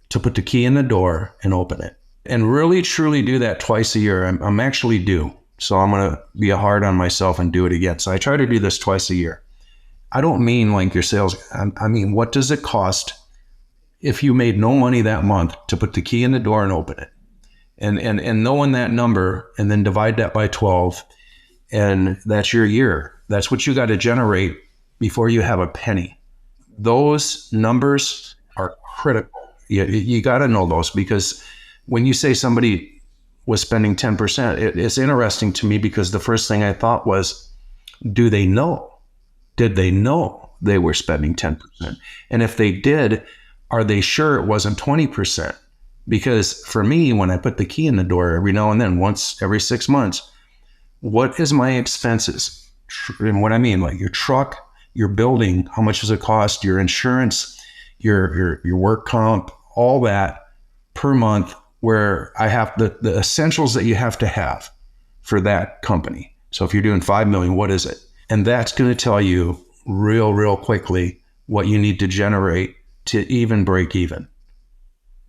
Speaker 2: to put the key in the door and open it? And really, truly do that twice a year. I'm actually due. So I'm going to be hard on myself and do it again. So I try to do this twice a year. I don't mean like your sales. I mean, what does it cost if you made no money that month to put the key in the door and open it, and knowing that number, and then divide that by 12, and that's your year. That's what you got to generate before you have a penny. Those numbers are critical. You got to know those, because when you say somebody was spending 10%, it's interesting to me, because the first thing I thought was, do they know? Did they know they were spending 10%? And if they did, are they sure it wasn't 20%? Because for me, when I put the key in the door every now and then, once every 6 months, what is my expenses? And what I mean, like your truck, your building, how much does it cost? Your insurance, your work comp, all that per month, where I have the essentials that you have to have for that company. So if you're doing 5 million, what is it? And that's going to tell you real quickly what you need to generate to even break even.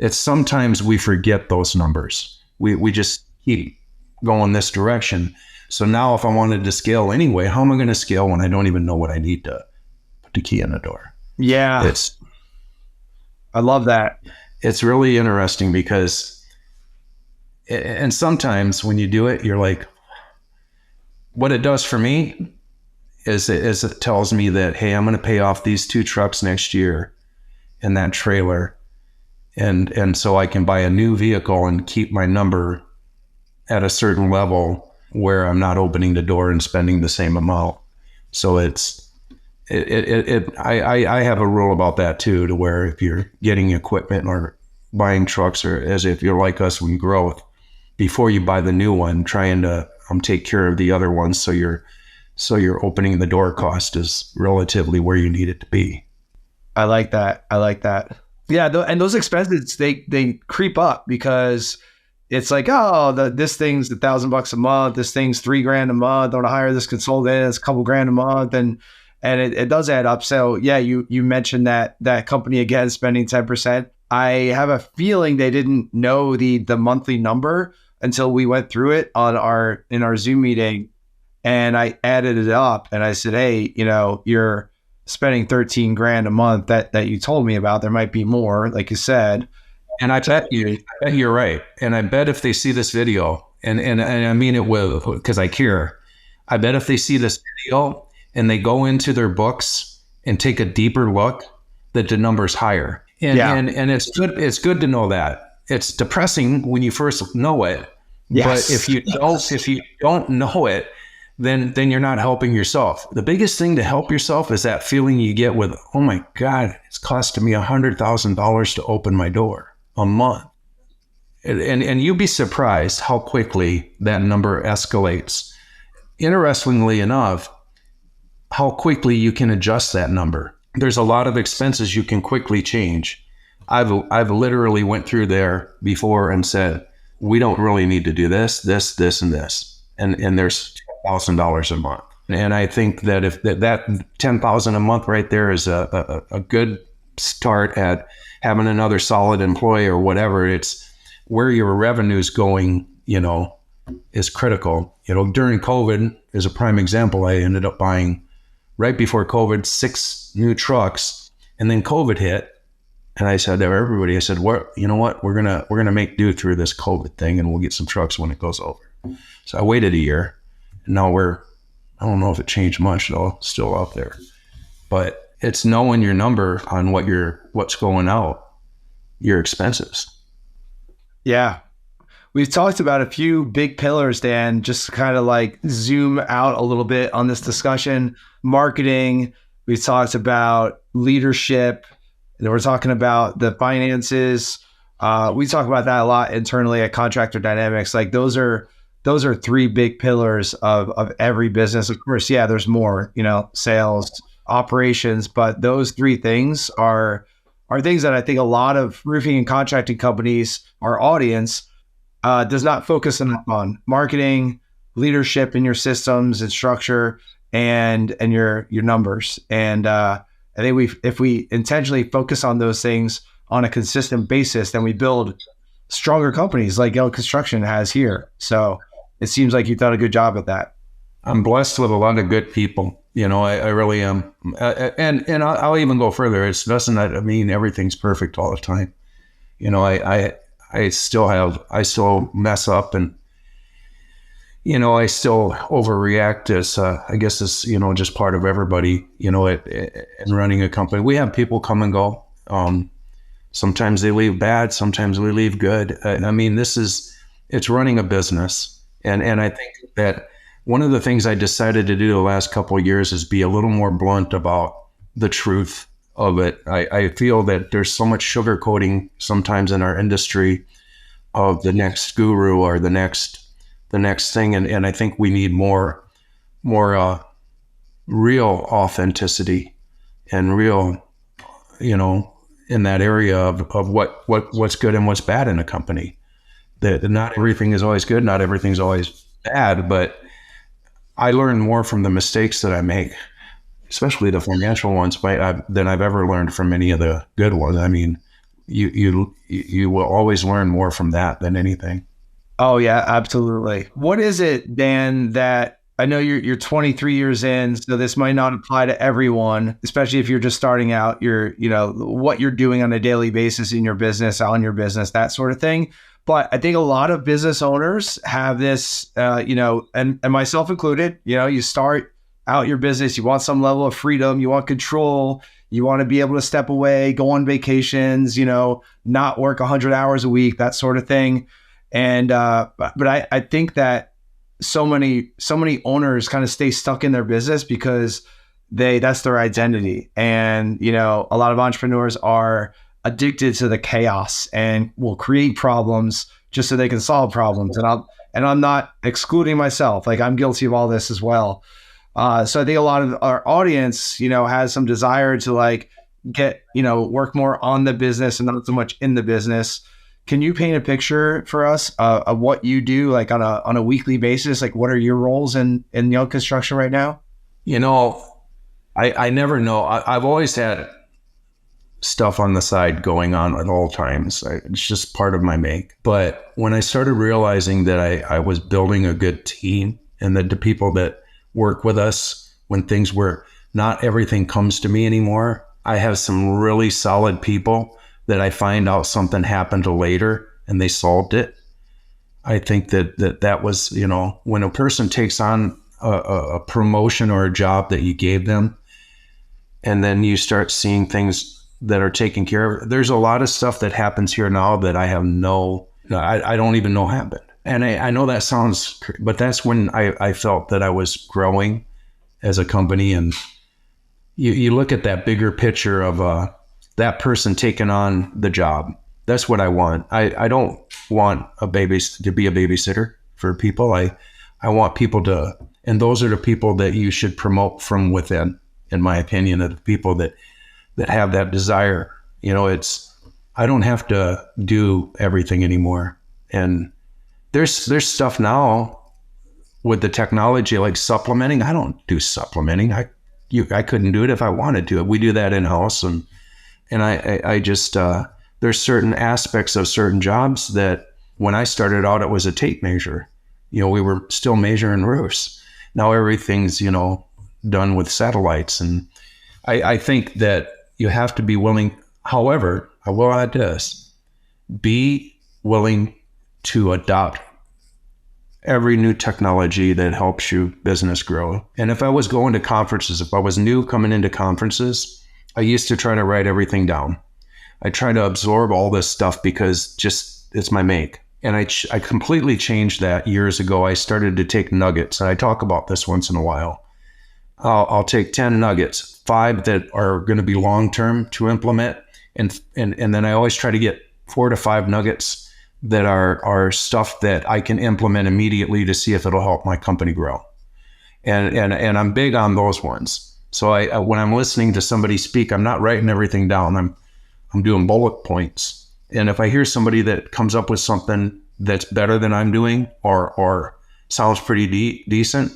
Speaker 2: It's sometimes we forget those numbers. We just keep going this direction. So now if I wanted to scale anyway, how am I going to scale when I don't even know what I need to put the key in the door?
Speaker 1: Yeah. I love that.
Speaker 2: It's really interesting, because, and sometimes when you do it, you're like, what it does for me is it tells me that, hey, I'm going to pay off these 2 trucks next year and that trailer. And so I can buy a new vehicle and keep my number at a certain level where I'm not opening the door and spending the same amount. So I have a rule about that too, to where if you're getting equipment or buying trucks, or as if you're like us when growth, before you buy the new one, trying to take care of the other ones, so your opening the door cost is relatively where you need it to be.
Speaker 1: I like that. Yeah, and those expenses, they creep up, because it's like, oh, this thing's $1,000 a month. This thing's $3,000 a month. I want to hire this consultant. It's a couple grand a month, and it does add up. So yeah, you mentioned that company again spending 10%. I have a feeling they didn't know the monthly number until we went through it in our Zoom meeting, and I added it up, and I said, hey, you're spending 13 grand a month that you told me about. There might be more, like you said.
Speaker 2: And I bet you're right. And I bet if they see this video, and I mean it will, because I care, I bet if they see this video and they go into their books and take a deeper look, that the number's higher. And it's good to know that. It's depressing when you first know it. Yes. But if you don't know it, then you're not helping yourself. The biggest thing to help yourself is that feeling you get with, oh my God, it's costing me $100,000 to open my door a month. And you'd be surprised how quickly that number escalates. Interestingly enough, how quickly you can adjust that number. There's a lot of expenses you can quickly change. I've literally went through there before and said, we don't really need to do this, and this. And there's $1,000 a month. And I think that if that $10,000 a month right there is a good start at having another solid employee or whatever, it's where your revenue is going, is critical. During COVID is a prime example. I ended up buying, right before COVID, 6 new trucks, and then COVID hit. And I said to everybody, I said, you know what? We're gonna make do through this COVID thing, and we'll get some trucks when it goes over. So I waited a year. Now we're I don't know if it changed much though, still out there. But it's knowing your number on what's going out, your expenses.
Speaker 1: Yeah. We've talked about a few big pillars, Dan, just kind of like zoom out a little bit on this discussion. Marketing, we've talked about leadership, and we're talking about the finances. We talk about that a lot internally at Contractor Dynamics. Like those are three big pillars of every business. Of course, yeah, there's more, sales, operations, but those three things are things that I think a lot of roofing and contracting companies, our audience, does not focus enough on: marketing, leadership in your systems and structure, and your numbers. And I think if we intentionally focus on those things on a consistent basis, then we build stronger companies like Yellow Construction has here. So it seems like you've done a good job at that.
Speaker 2: I'm blessed with a lot of good people. I really am. And I'll even go further. It doesn't mean everything's perfect all the time. I still mess up, and I still overreact. As I guess it's just part of everybody. In running a company, we have people come and go. Sometimes they leave bad, sometimes they leave good. It's running a business, and I think that one of the things I decided to do the last couple of years is be a little more blunt about the truth of it. I feel that there's so much sugarcoating sometimes in our industry of the next guru or the next thing, and I think we need more real authenticity and real, in that area of what's good and what's bad in a company. That not everything is always good, not everything's always bad, but I learn more from the mistakes that I make, especially the financial ones, than I've ever learned from any of the good ones. You will always learn more from that than anything.
Speaker 1: Oh yeah, absolutely. What is it, Dan, that I know you're 23 years in, so this might not apply to everyone, especially if you're just starting out, what you're doing on a daily basis in your business, on your business, that sort of thing. But I think a lot of business owners have this, and myself included, you start out your business, you want some level of freedom, you want control, you want to be able to step away, go on vacations, not work 100 hours a week, that sort of thing. And, but I think that so many owners kind of stay stuck in their business because that's their identity. And, a lot of entrepreneurs are addicted to the chaos and will create problems just so they can solve problems. And I'm not excluding myself. Like, I'm guilty of all this as well. So I think a lot of our audience, has some desire to get, work more on the business and not so much in the business. Can you paint a picture for us of what you do on a weekly basis? Like, what are your roles in Young Construction right now?
Speaker 2: I never know. I've always had stuff on the side going on at all times. It's just part of my make. But when I started realizing that I was building a good team, and that the people that work with us, when things were not everything comes to me anymore, I have some really solid people that I find out something happened later and they solved it. I think that was, when a person takes on a promotion or a job that you gave them, and then you start seeing things that are taken care of. There's a lot of stuff that happens here now that I have I don't even know happened. And I know that sounds, but that's when I felt that I was growing as a company. And you look at that bigger picture of that person taking on the job. That's what I want. I don't want to be a babysitter for people. I want people to, and those are the people that you should promote from within, in my opinion, of the people that have that desire. I don't have to do everything anymore. And there's stuff now with the technology, like supplementing. I don't do supplementing. I couldn't do it if I wanted to. We do that in-house. And I just, there's certain aspects of certain jobs that when I started out, it was a tape measure. We were still measuring roofs. Now everything's, done with satellites. And I think that you have to be willing. However, I will add this: be willing to adopt every new technology that helps you business grow. And if I was going to conferences, if I was new coming into conferences, I used to try to write everything down. I try to absorb all this stuff because just it's my make. And I completely changed that years ago. I started to take nuggets, and I talk about this once in a while. I'll take 10 nuggets, 5 that are going to be long-term to implement. And then I always try to get 4 to 5 nuggets that are stuff that I can implement immediately to see if it'll help my company grow. And I'm big on those ones. So when I'm listening to somebody speak, I'm not writing everything down. I'm doing bullet points. And if I hear somebody that comes up with something that's better than I'm doing or sounds pretty decent,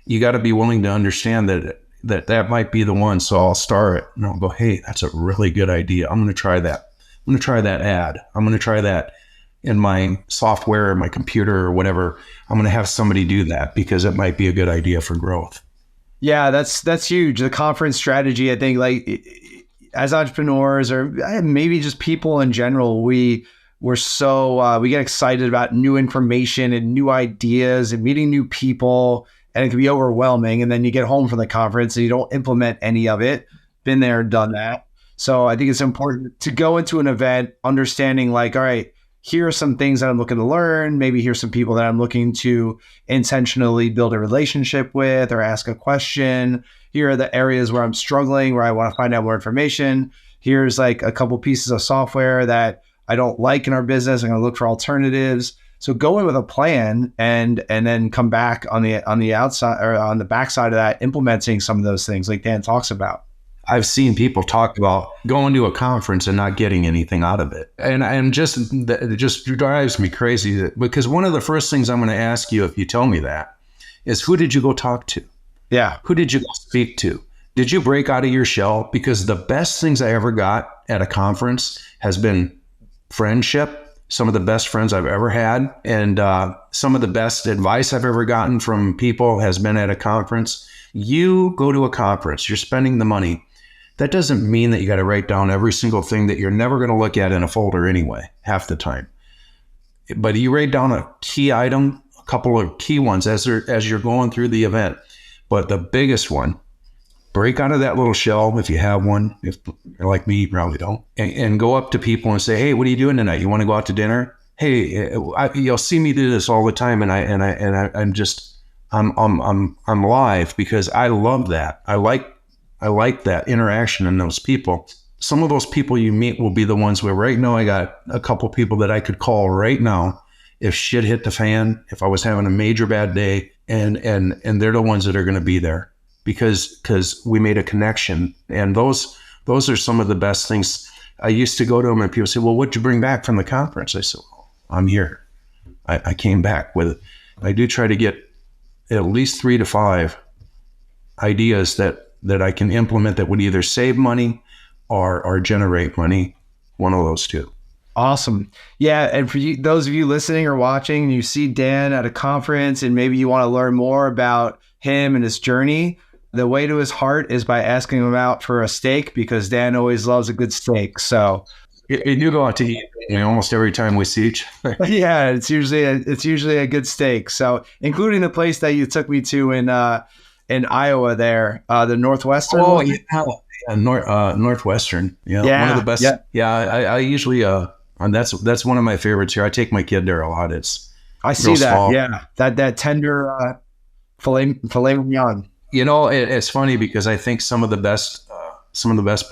Speaker 2: you got to be willing to understand that might be the one. So I'll star it and I'll go, hey, that's a really good idea. I'm going to try that. I'm going to try that ad. I'm going to try that in my software or my computer or whatever. I'm going to have somebody do that because it might be a good idea for growth.
Speaker 1: Yeah, that's huge. The conference strategy, I think, like as entrepreneurs or maybe just people in general, we get excited about new information and new ideas and meeting new people, and it can be overwhelming. And then you get home from the conference and you don't implement any of it. Been there, done that. So I think it's important to go into an event understanding like, all right, here are some things that I'm looking to learn. Maybe here's some people that I'm looking to intentionally build a relationship with or ask a question. Here are the areas where I'm struggling, where I want to find out more information. Here's like a couple pieces of software that I don't like in our business. I'm going to look for alternatives. So go in with a plan and then come back on the outside or on the backside of that, implementing some of those things like Dan talks about.
Speaker 2: I've seen people talk about going to a conference and not getting anything out of it. And it just drives me crazy because one of the first things I'm going to ask you if you tell me that is, who did you go talk to?
Speaker 1: Yeah.
Speaker 2: Who did you go speak to? Did you break out of your shell? Because the best things I ever got at a conference has been friendship, some of the best friends I've ever had. And some of the best advice I've ever gotten from people has been at a conference. You go to a conference, you're spending the money. That doesn't mean that you got to write down every single thing that you're never going to look at in a folder anyway, half the time. But you write down a key item, a couple of key ones as you're going through the event. But the biggest one, break out of that little shell if you have one. If you're like me, you probably don't. And go up to people and say, hey, what are you doing tonight? You want to go out to dinner? Hey, you'll see me do this all the time. And I'm live because I love that. I like that interaction in those people. Some of those people you meet will be the ones where right now I got a couple people that I could call right now if shit hit the fan, if I was having a major bad day, and they're the ones that are going to be there because we made a connection. And those are some of the best things. I used to go to them and people say, well, what'd you bring back from the conference? I said, well, I'm here. I came back with it. I do try to get at least 3 to 5 ideas that I can implement that would either save money or generate money, one of those two.
Speaker 1: Awesome. Yeah. And for you, those of you listening or watching, and you see Dan at a conference and maybe you want to learn more about him and his journey, the way to his heart is by asking him out for a steak, because Dan always loves a good steak. So
Speaker 2: you do go out to eat almost every time we see each other.
Speaker 1: Yeah, it's usually a good steak. So including the place that you took me to in Iowa there, the Northwestern.
Speaker 2: Oh, yeah. Northwestern. Yeah. One of the best. Yeah. I usually, that's one of my favorites here. I take my kid there a lot.
Speaker 1: I see that. Small. Yeah. That tender, filet mignon.
Speaker 2: It's funny because I think some of the best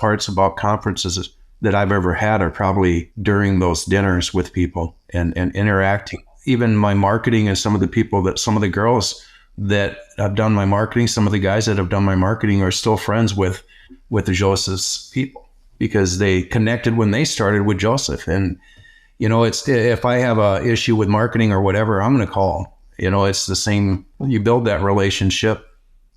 Speaker 2: parts about conferences that I've ever had are probably during those dinners with people and interacting. Even my marketing and some of the girls that have done my marketing, some of the guys that have done my marketing are still friends with Joseph's people because they connected when they started with Joseph. And, it's, if I have a issue with marketing or whatever, I'm going to call. It's the same. You build that relationship.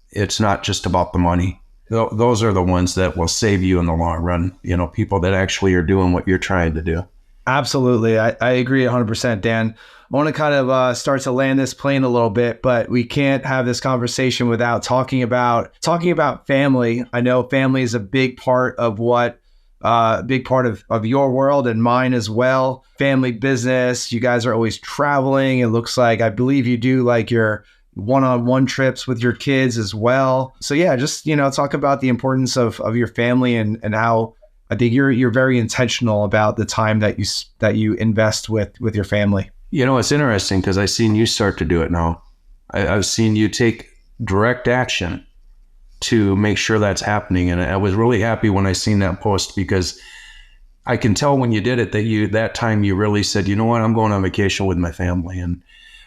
Speaker 2: It's not just about the money. Those are the ones that will save you in the long run. People that actually are doing what you're trying to do. Absolutely.
Speaker 1: I agree 100%, Dan. I want to kind of start to land this plane a little bit, but we can't have this conversation without talking about family. I know family is a big part of what a big part of your world and mine as well. Family business. You guys are always traveling. It looks like, I believe you do like your one-on-one trips with your kids as well. So yeah, just, talk about the importance of your family and how I think you're very intentional about the time that you invest with your family.
Speaker 2: It's interesting because I've seen you start to do it now. I've seen you take direct action to make sure that's happening. And I was really happy when I seen that post, because I can tell when you did it that time you really said, you know what, I'm going on vacation with my family. And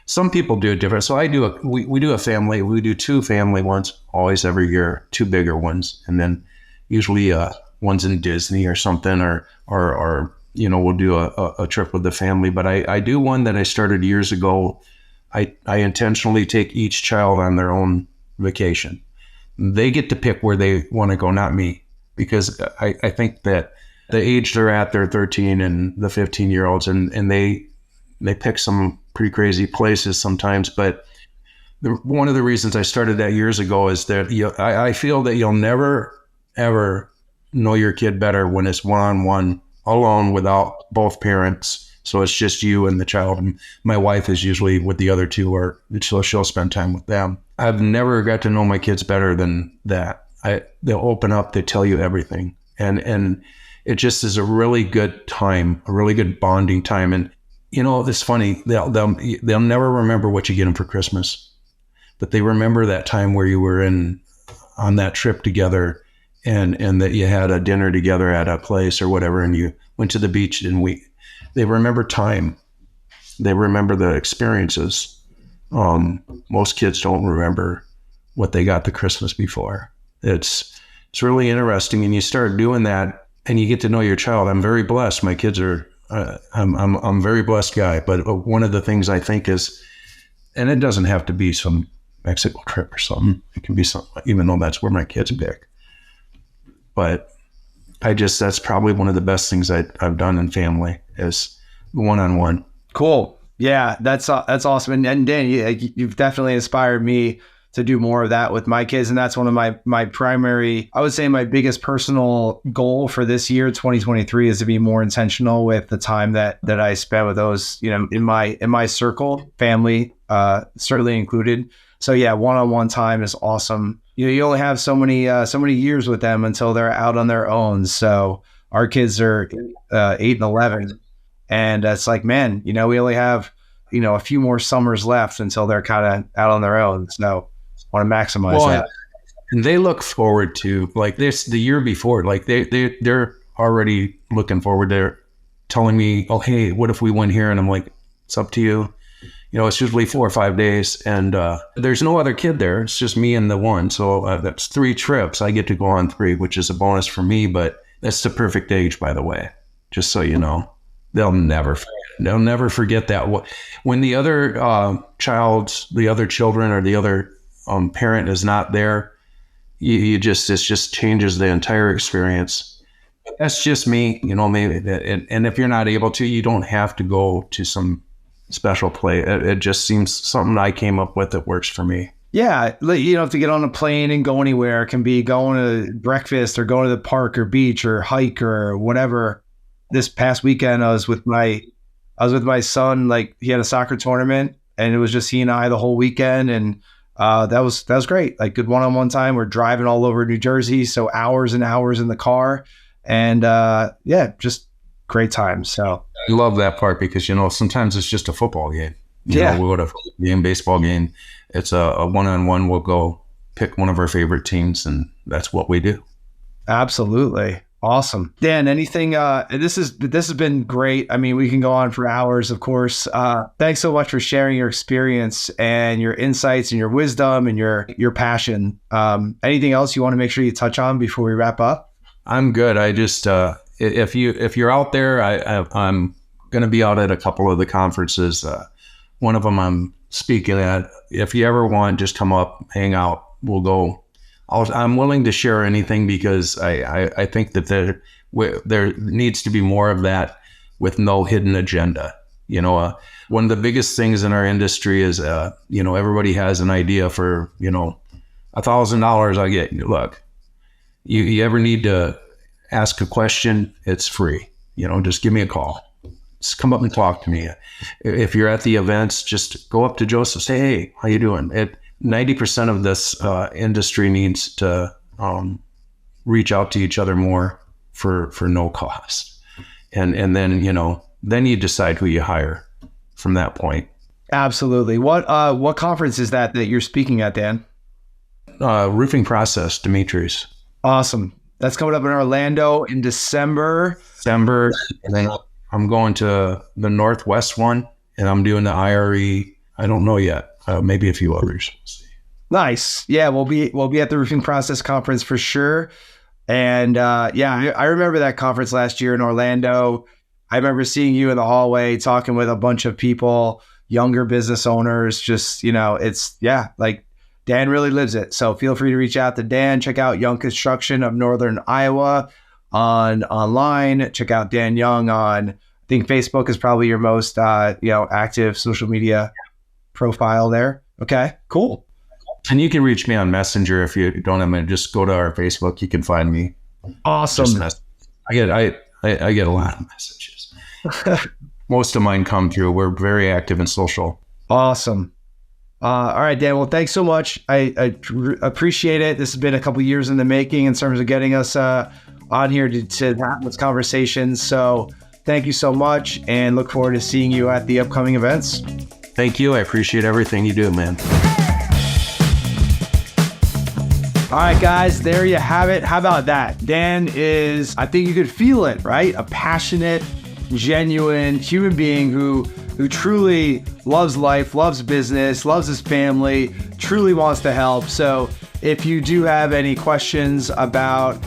Speaker 2: some people do it different. So we do two family ones always every year, two bigger ones. And then usually one's in Disney or something, or we'll do a trip with the family. But I do one that I started years ago. I intentionally take each child on their own vacation. They get to pick where they want to go, not me, because I think that the age they're at, they're 13 and the 15-year-olds, and they pick some pretty crazy places sometimes. But one of the reasons I started that years ago is that I feel that you'll never, ever know your kid better when it's one-on-one, alone, without both parents. So it's just you and the child. And my wife is usually with the other two, or she'll spend time with them. I've never got to know my kids better than that. They'll open up, they tell you everything. And it just is a really good time, a really good bonding time. And it's funny, they'll never remember what you get them for Christmas, but they remember that time where you were on that trip together, and that you had a dinner together at a place or whatever, and you went to the beach, and they remember time. They remember the experiences. Most kids don't remember what they got the Christmas before. It's really interesting, and you start doing that, and you get to know your child. I'm very blessed. My kids are. I'm a very blessed guy. But one of the things I think is, and it doesn't have to be some Mexico trip or something. It can be something, even though that's where my kids pick. But that's probably one of the best things I've done in family is one-on-one.
Speaker 1: Cool. Yeah, that's awesome. And Dan, you've definitely inspired me to do more of that with my kids. And that's one of my primary, I would say my biggest personal goal for this year, 2023, is to be more intentional with the time that I spend with those, in my circle, family, certainly included. So yeah, one-on-one time is awesome. You only have so many years with them until they're out on their own. So our kids are 8 and 11. And it's like, man, we only have, a few more summers left until they're kind of out on their own. So I want to maximize that.
Speaker 2: And they look forward to, like, this the year before, like they're already looking forward. They're telling me, oh, hey, what if we went here? And I'm like, it's up to you. It's usually 4 or 5 days, and there's no other kid there. It's just me and the one. So that's 3 trips. I get to go on 3, which is a bonus for me, but that's the perfect age, by the way, just so you know. They'll never forget that. When the other the other children or the other parent is not there, it just changes the entire experience. That's just me, maybe. And if you're not able to, you don't have to go to some special play. It just seems something I came up with that works for me.
Speaker 1: Yeah, you don't have to get on a plane and go anywhere. It can be going to breakfast or going to the park or beach or hike or whatever. This past weekend, I was with my son. Like, he had a soccer tournament, and it was just he and I the whole weekend, and that was great. Like, good one-on-one time. We're driving all over New Jersey, so hours and hours in the car, and just great time. So
Speaker 2: I love that part because sometimes it's just a football game. We'll go to a football game, baseball game. It's a one-on-one. We'll go pick one of our favorite teams, and that's what we do.
Speaker 1: Absolutely. Awesome. Dan, anything, this has been great. I mean, we can go on for hours, of course. Thanks so much for sharing your experience and your insights and your wisdom and your passion. Anything else you want to make sure you touch on before we wrap up?
Speaker 2: I'm good. I just, if you're out there, I'm going to be out at a couple of the conferences. One of them I'm speaking at. If you ever want, just come up, hang out. We'll go. I'm willing to share anything because I think that there needs to be more of that with no hidden agenda. One of the biggest things in our industry is, everybody has an idea for, $1,000 I get. Look, you ever need to ask a question, it's free. Just give me a call. Just come up and talk to me. If you're at the events, just go up to Joseph, say, hey, how you doing? 90% of this industry needs to reach out to each other more for no cost. And then, then you decide who you hire from that point.
Speaker 1: Absolutely. What conference is that you're speaking at, Dan?
Speaker 2: Roofing Process, Dimitri's.
Speaker 1: Awesome. That's coming up in Orlando in December.
Speaker 2: And then I'm going to the Northwest one, and I'm doing the IRE. I don't know yet. Maybe a few others. We'll see.
Speaker 1: Nice. Yeah, we'll be at the Roofing Process conference for sure. And I remember that conference last year in Orlando. I remember seeing you in the hallway talking with a bunch of people, younger business owners. Just, like Dan really lives it. So feel free to reach out to Dan. Check out Young Construction of Northern Iowa online. Check out Dan Young on, I think Facebook is probably your most active social media profile there. Okay, cool.
Speaker 2: And you can reach me on Messenger if you don't have me. Just go to our Facebook. You can find me.
Speaker 1: Awesome.
Speaker 2: I get a lot of messages. Most of mine come through. We're very active in social.
Speaker 1: Awesome. All right, Dan. Well, thanks so much. I appreciate it. This has been a couple years in the making in terms of getting us on here to have this conversation. So thank you so much, and look forward to seeing you at the upcoming events.
Speaker 2: Thank you. I appreciate everything you do, man.
Speaker 1: All right, guys, there you have it. How about that? Dan is, I think you could feel it, right? A passionate, genuine human being who truly loves life, loves business, loves his family, truly wants to help. So if you do have any questions about,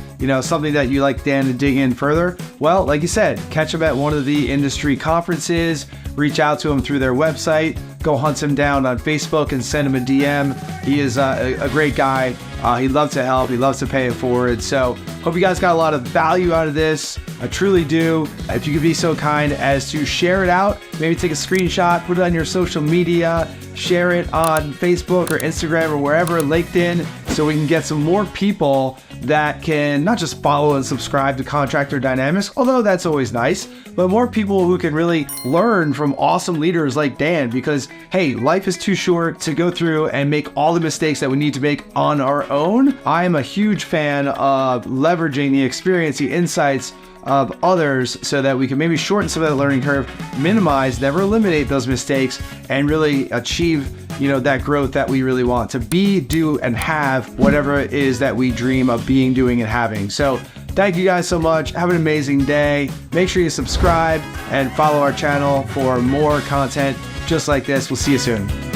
Speaker 1: something that you like Dan to dig in further, well, like you said, catch him at one of the industry conferences, reach out to him through their website, go hunt him down on Facebook and send him a DM. He is a great guy. He loves to help. He loves to pay it forward. So hope you guys got a lot of value out of this. I truly do. If you could be so kind as to share it out, maybe take a screenshot, put it on your social media, share it on Facebook or Instagram or wherever, LinkedIn, so we can get some more people that can not just follow and subscribe to Contractor Dynamics, although that's always nice, but more people who can really learn from awesome leaders like Dan, because hey, life is too short to go through and make all the mistakes that we need to make on our own. I am a huge fan of leveraging the experience, the insights of others so that we can maybe shorten some of that learning curve, minimize, never eliminate those mistakes, and really achieve, that growth that we really want to be, do, and have whatever it is that we dream of being, doing, and having. So thank you guys so much. Have an amazing day. Make sure you subscribe and follow our channel for more content just like this. We'll see you soon.